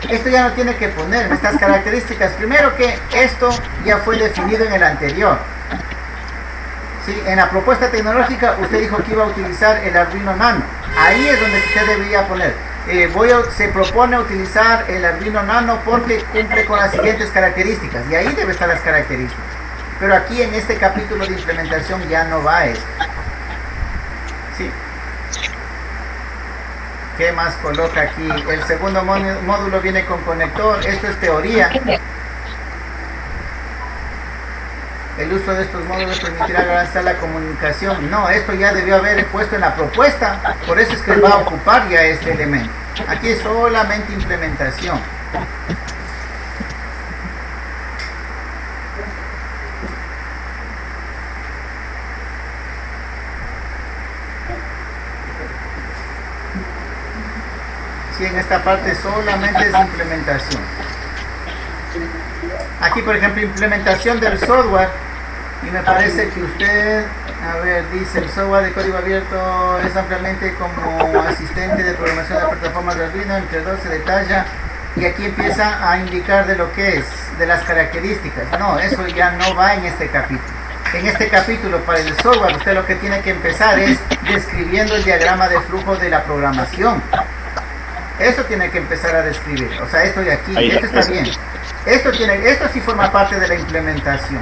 Esto ya no tiene que poner estas características. Primero que esto ya fue definido en el anterior. ¿Sí? En la propuesta tecnológica usted dijo que iba a utilizar el Arduino Nano. Ahí es donde usted debería poner. Se propone utilizar el Arduino Nano porque cumple con las siguientes características. Y ahí debe estar las características. Pero aquí en este capítulo de implementación ya no va eso. ¿Sí? ¿Qué más coloca aquí? El segundo módulo viene con conector. Esto es teoría. El uso de estos módulos permitirá avanzar la comunicación. No, esto ya debió haber puesto en la propuesta. Por eso es que va a ocupar ya este elemento. Aquí es solamente implementación. Sí, en esta parte solamente es implementación. Aquí, por ejemplo, implementación del software. Y me parece que usted, dice, el software de código abierto es ampliamente como asistente de programación de plataformas de Arduino, entre 2 se detalla. Y aquí empieza a indicar de lo que es, de las características. No, eso ya no va en este capítulo. En este capítulo, para el software, usted lo que tiene que empezar es describiendo el diagrama de flujo de la programación. Eso tiene que empezar a describir. O sea, esto de aquí, esto está bien. Esto sí forma parte de la implementación.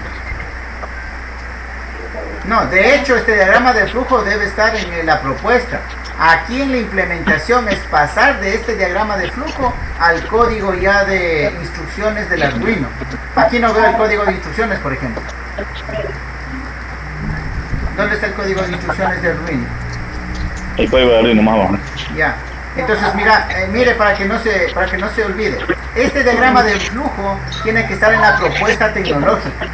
No, de hecho, este diagrama de flujo debe estar en la propuesta. Aquí en la implementación es pasar de este diagrama de flujo al código ya de instrucciones del Arduino. Aquí no veo el código de instrucciones, por ejemplo. ¿Dónde está el código de instrucciones de Arduino? El código de Arduino más abajo. Ya. Entonces, mira, mire para que no se olvide. Este diagrama de flujo tiene que estar en la propuesta tecnológica,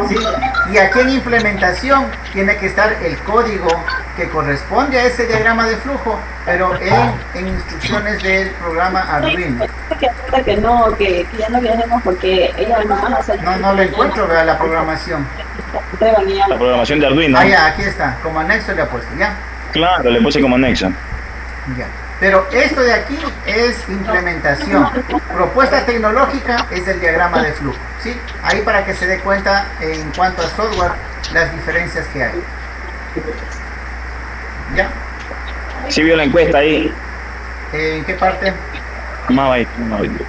¿sí? Y aquí en implementación tiene que estar el código que corresponde a ese diagrama de flujo, pero en instrucciones del programa Arduino. Que ya no viajemos porque ella nomás hace... No lo encuentro, vea la programación. La programación de Arduino. Ah, ya, aquí está, como anexo le ha puesto, ¿ya? Claro, le puse como anexo. Ya. Pero esto de aquí es implementación. Propuesta tecnológica es el diagrama de flujo, ¿sí? Ahí para que se dé cuenta en cuanto a software las diferencias que hay. ¿Ya? Sí vio la encuesta ahí. ¿En qué parte? Más bajito, más bajito.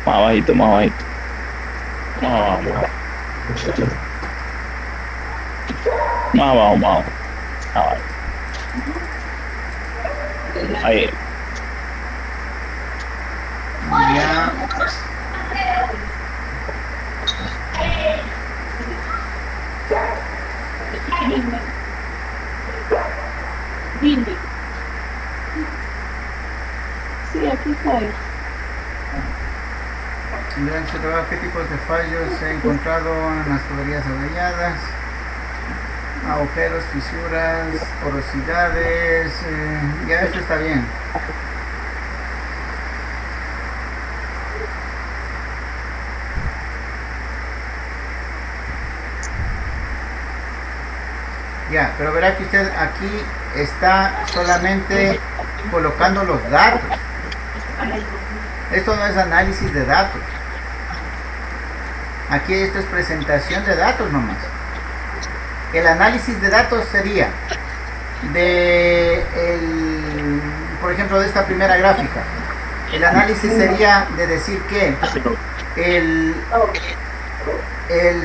Más bajito, más bajito. Más abajo, más abajo. Más abajo, más abajo. Más abajo. Ahí. Ya. Sí, aquí estoy. Durante su trabajo, ¿qué tipos de fallos se han encontrado en las tuberías avelladas? Agujeros, fisuras, porosidades, ya esto está bien. Ya, pero verá que usted aquí está solamente colocando los datos. Esto no es análisis de datos. Aquí esto es presentación de datos nomás. El análisis de datos sería por ejemplo, de esta primera gráfica. El análisis sería de decir que el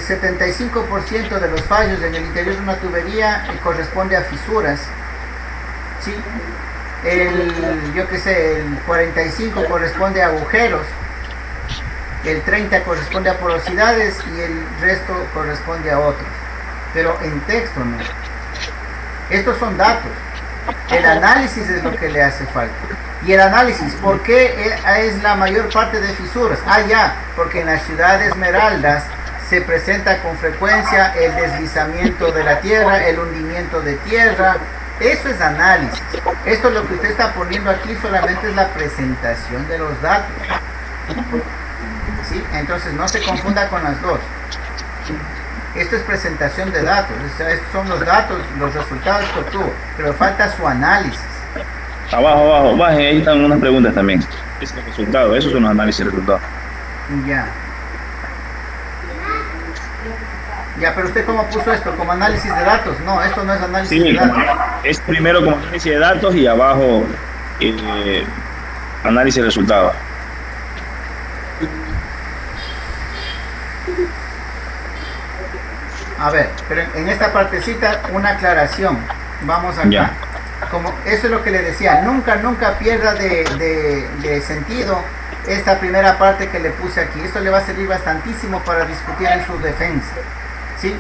75% de los fallos en el interior de una tubería corresponde a fisuras, ¿sí? Yo qué sé, el 45 corresponde a agujeros, el 30 corresponde a porosidades y el resto corresponde a otros. Pero en texto no. Estos son datos. El análisis es lo que le hace falta. Y el análisis, ¿por qué es la mayor parte de fisuras? Ah, ya, porque en la ciudad de Esmeraldas se presenta con frecuencia el deslizamiento de la tierra, el hundimiento de tierra. Eso es análisis. Esto lo que usted está poniendo aquí solamente es la presentación de los datos, ¿sí? Entonces no se confunda con las dos. Esto es presentación de datos, o sea, estos son los datos, los resultados que obtuvo, pero falta su análisis. Abajo, baje, ahí están unas preguntas también. Es el resultado, esos son los análisis de resultados. Ya. Ya, pero usted cómo puso esto, como análisis de datos. No, esto no es análisis de datos. Es primero como análisis de datos y abajo análisis de resultados. A ver, pero en esta partecita una aclaración. Vamos acá. Ya. Como eso es lo que le decía, nunca pierda de sentido esta primera parte que le puse aquí. Esto le va a servir bastantísimo para discutir en su defensa, ¿sí?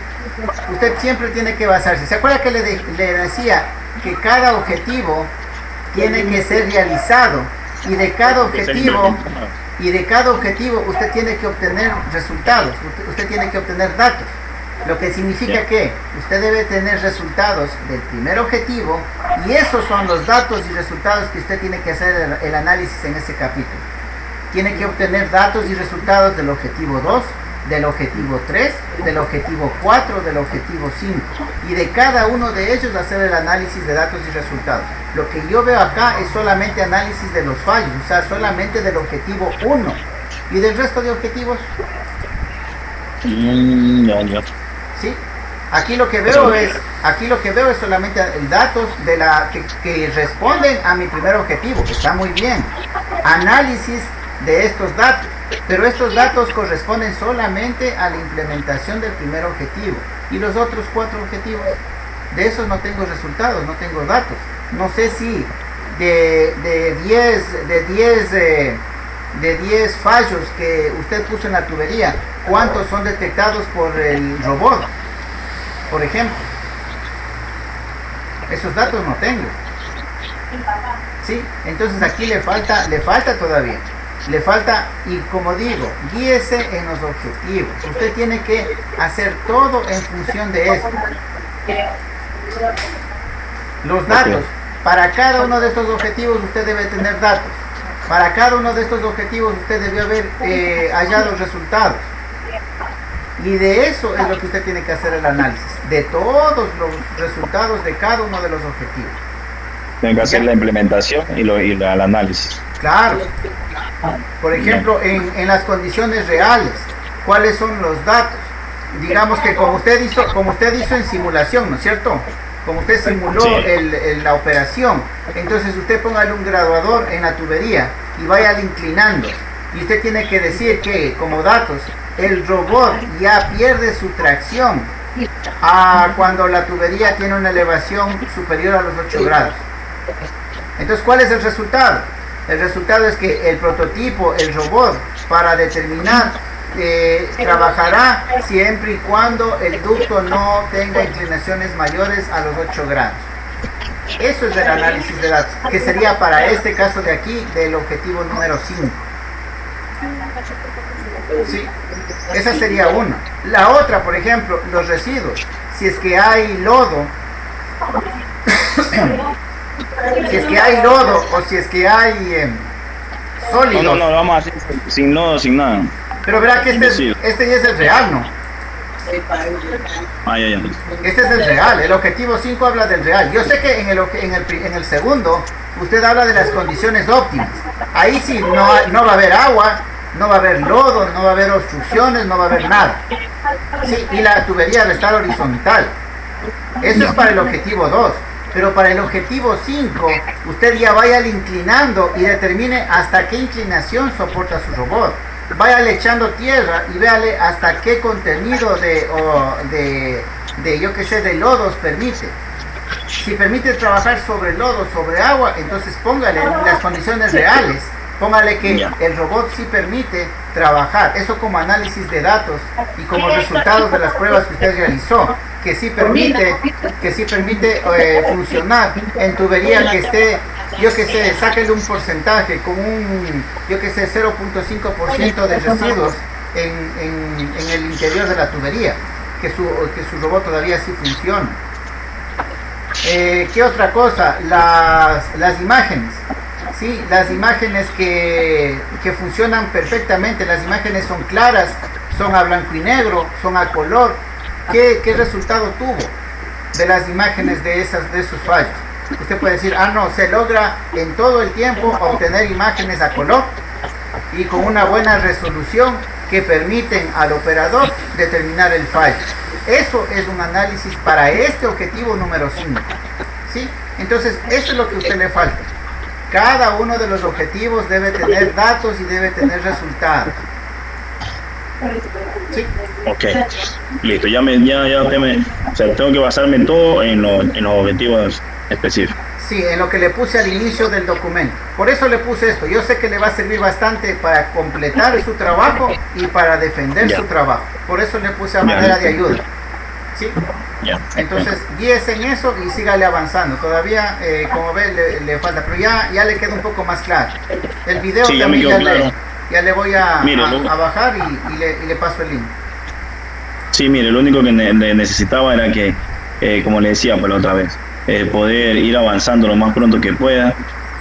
Usted siempre tiene que basarse. ¿Se acuerda que le decía que cada objetivo tiene que ser realizado y de cada objetivo usted tiene que obtener resultados, usted tiene que obtener datos? Lo que significa que usted debe tener resultados del primer objetivo y esos son los datos y resultados que usted tiene que hacer el análisis en ese capítulo. Tiene que obtener datos y resultados del objetivo 2, del objetivo 3, del objetivo 4, del objetivo 5 y de cada uno de ellos hacer el análisis de datos y resultados. Lo que yo veo acá es solamente análisis de los fallos, o sea, solamente del objetivo 1 y del resto de objetivos. Ya. ¿Sí? Aquí lo que veo es solamente datos de que responden a mi primer objetivo. Está muy bien. Análisis de estos datos. Pero estos datos corresponden solamente a la implementación del primer objetivo. Y los otros 4 objetivos, de esos no tengo resultados, no tengo datos. No sé si de 10 fallos que usted puso en la tubería, ¿cuántos son detectados por el robot? por ejemplo. Esos datos no tengo. ¿Sí? Entonces aquí le falta todavía. Le falta, y como digo, guíese en los objetivos. Usted tiene que hacer todo en función de esto. Los datos. Para cada uno de estos objetivos usted debe tener datos. Para cada uno de estos objetivos usted debe haber hallado resultados. Y de eso es lo que usted tiene que hacer el análisis. De todos los resultados de cada uno de los objetivos. Tiene que hacer la implementación y el análisis. Claro. Por ejemplo, en las condiciones reales, ¿cuáles son los datos? Digamos que como usted hizo en simulación, ¿no es cierto? Como usted simuló Sí. la operación, entonces usted póngale un graduador en la tubería y vaya inclinando. Y usted tiene que decir que, como datos, el robot ya pierde su tracción cuando la tubería tiene una elevación superior a los 8 grados. Entonces, ¿cuál es el resultado? El resultado es que el prototipo, el robot, para determinar, trabajará siempre y cuando el ducto no tenga inclinaciones mayores a los 8 grados. Eso es el análisis de datos, que sería para este caso de aquí, del objetivo número 5. Sí, esa sería una. La otra, por ejemplo, los residuos. Si es que hay lodo, si es que hay lodo o si es que hay sólidos. No, vamos a hacer sin lodo, sin nada. Pero verá que este ya es el real, ¿no? Ya. Este es el real. El objetivo 5 habla del real. Yo sé que en el segundo usted habla de las condiciones óptimas. Ahí sí no va a haber agua, no va a haber lodo, no va a haber obstrucciones, no va a haber nada. Sí, y la tubería va a estar horizontal. Eso es para el objetivo 2. Pero para el objetivo 5, usted ya vaya inclinando y determine hasta qué inclinación soporta su robot. Váyale echando tierra y véale hasta qué contenido de lodos permite. Si permite trabajar sobre lodo, sobre agua, entonces póngale las condiciones reales. Póngale que el robot sí permite trabajar. Eso como análisis de datos y como resultados de las pruebas que usted realizó. Que sí permite funcionar en tubería que esté, sáquenle un porcentaje con un, 0.5% de residuos en el interior de la tubería, que su robot todavía sí funciona. ¿Qué otra cosa? Las imágenes. Sí, las imágenes que funcionan perfectamente, las imágenes son claras, son a blanco y negro, son a color. ¿Qué resultado tuvo de las imágenes de esos fallos? Usted puede decir, no, se logra en todo el tiempo obtener imágenes a color y con una buena resolución que permiten al operador determinar el fallo. Eso es un análisis para este objetivo número 5. ¿Sí? Entonces, eso es lo que a usted le falta. Cada uno de los objetivos debe tener datos y debe tener resultados. ¿Sí? Ok, listo, tengo que basarme todo en los objetivos específicos. Sí, en lo que le puse al inicio del documento. Por eso le puse esto. Yo sé que le va a servir bastante para completar su trabajo y para defender su trabajo. Por eso le puse a manera de ayuda. ¿Sí? Entonces, guíese en eso y sígale avanzando. Todavía, como ve, le falta, pero ya le queda un poco más claro. El video también ya le voy a bajar y le paso el link. Sí, mire, lo único que necesitaba era que, como le decía pues la otra vez, poder ir avanzando lo más pronto que pueda,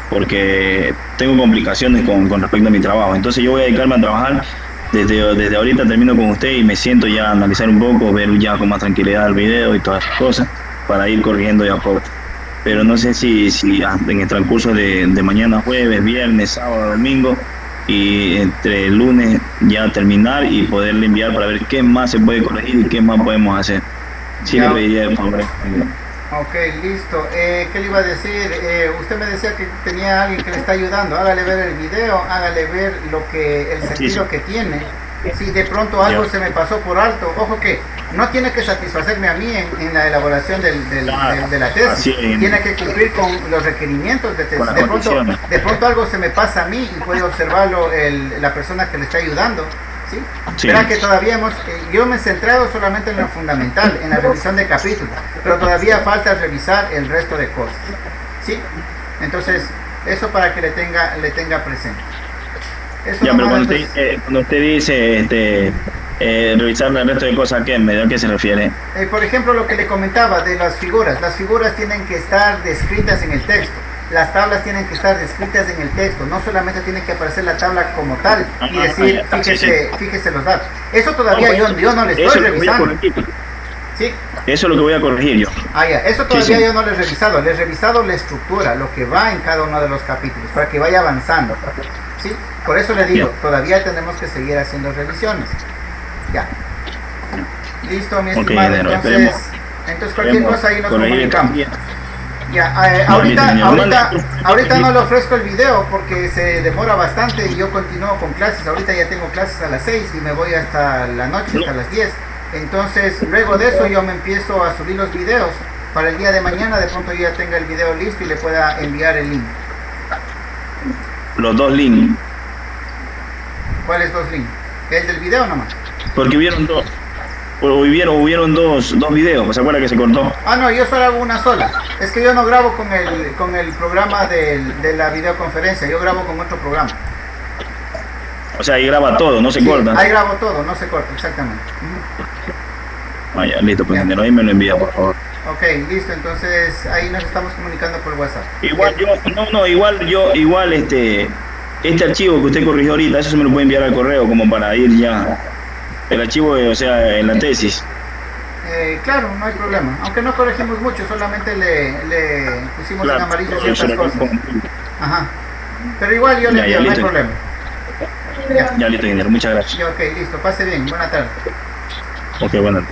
porque tengo complicaciones con respecto a mi trabajo. Entonces yo voy a dedicarme a trabajar. Desde ahorita termino con usted y me siento ya a analizar un poco, ver ya con más tranquilidad el video y todas esas cosas, para ir corrigiendo ya a poco. Pero no sé si en el transcurso de mañana, jueves, viernes, sábado, domingo, y entre el lunes ya terminar y poderle enviar para ver qué más se puede corregir y qué más podemos hacer. Sí, le pediría el favor. Ok, listo. ¿Qué le iba a decir? Usted me decía que tenía alguien que le está ayudando. Hágale ver el video, hágale ver el sentido que tiene. Si de pronto algo se me pasó por alto, ojo que no tiene que satisfacerme a mí en la elaboración de la tesis. Tiene que cumplir con los requerimientos de tesis. De pronto algo se me pasa a mí y puede observarlo la persona que le está ayudando. ¿sí? Sí. Verá que todavía yo me he centrado solamente en lo fundamental, en la revisión de capítulos, pero todavía falta revisar el resto de cosas, ¿sí? Entonces, eso para que le tenga presente. Eso Ya, pero nomás, cuando usted dice revisar el resto de cosas, ¿a qué se refiere? por ejemplo, lo que le comentaba de las figuras tienen que estar descritas en el texto. Las tablas tienen que estar descritas en el texto, no solamente tiene que aparecer la tabla como tal y decir, fíjese los datos. Eso todavía yo no le estoy revisando. ¿Sí? Eso es lo que voy a corregir yo. Eso todavía yo no le he revisado. Le he revisado la estructura, lo que va en cada uno de los capítulos, para que vaya avanzando. ¿Sí? Por eso le digo, todavía tenemos que seguir haciendo revisiones. Ya. Listo, mi estimado. Entonces cualquier cosa ahí nos comunicamos. Ya, ahorita no le ofrezco el video porque se demora bastante y yo continúo con clases. Ahorita ya tengo clases a las 6 y me voy hasta la noche, hasta las 10. Entonces, luego de eso yo me empiezo a subir los videos para el día de mañana. De pronto yo ya tenga el video listo y le pueda enviar el link. Los dos links. ¿Cuáles dos links? ¿El del video nomás? Porque hubieron dos. Hubieron dos videos, ¿se acuerda que se cortó? No, yo solo hago una sola. Es que yo no grabo con el programa de la videoconferencia, yo grabo con otro programa. O sea, ahí graba todo, no se corta. Ahí grabo todo, no se corta, exactamente. Vaya, listo, pues ahí me lo envía, por favor. Ok, listo, entonces ahí nos estamos comunicando por WhatsApp. Igual este archivo que usted corrigió ahorita, eso se me lo puede enviar al correo como para ir ya. El archivo, o sea, en la tesis. Claro, no hay problema. Aunque no corregimos mucho, solamente le pusimos en amarillo ciertas cosas. Ajá. Pero igual yo le envío, no hay problema. Ya listo, ingeniero. Muchas gracias. Ok, listo. Pase bien. Buena tarde. Ok, buena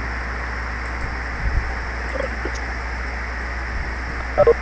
tarde.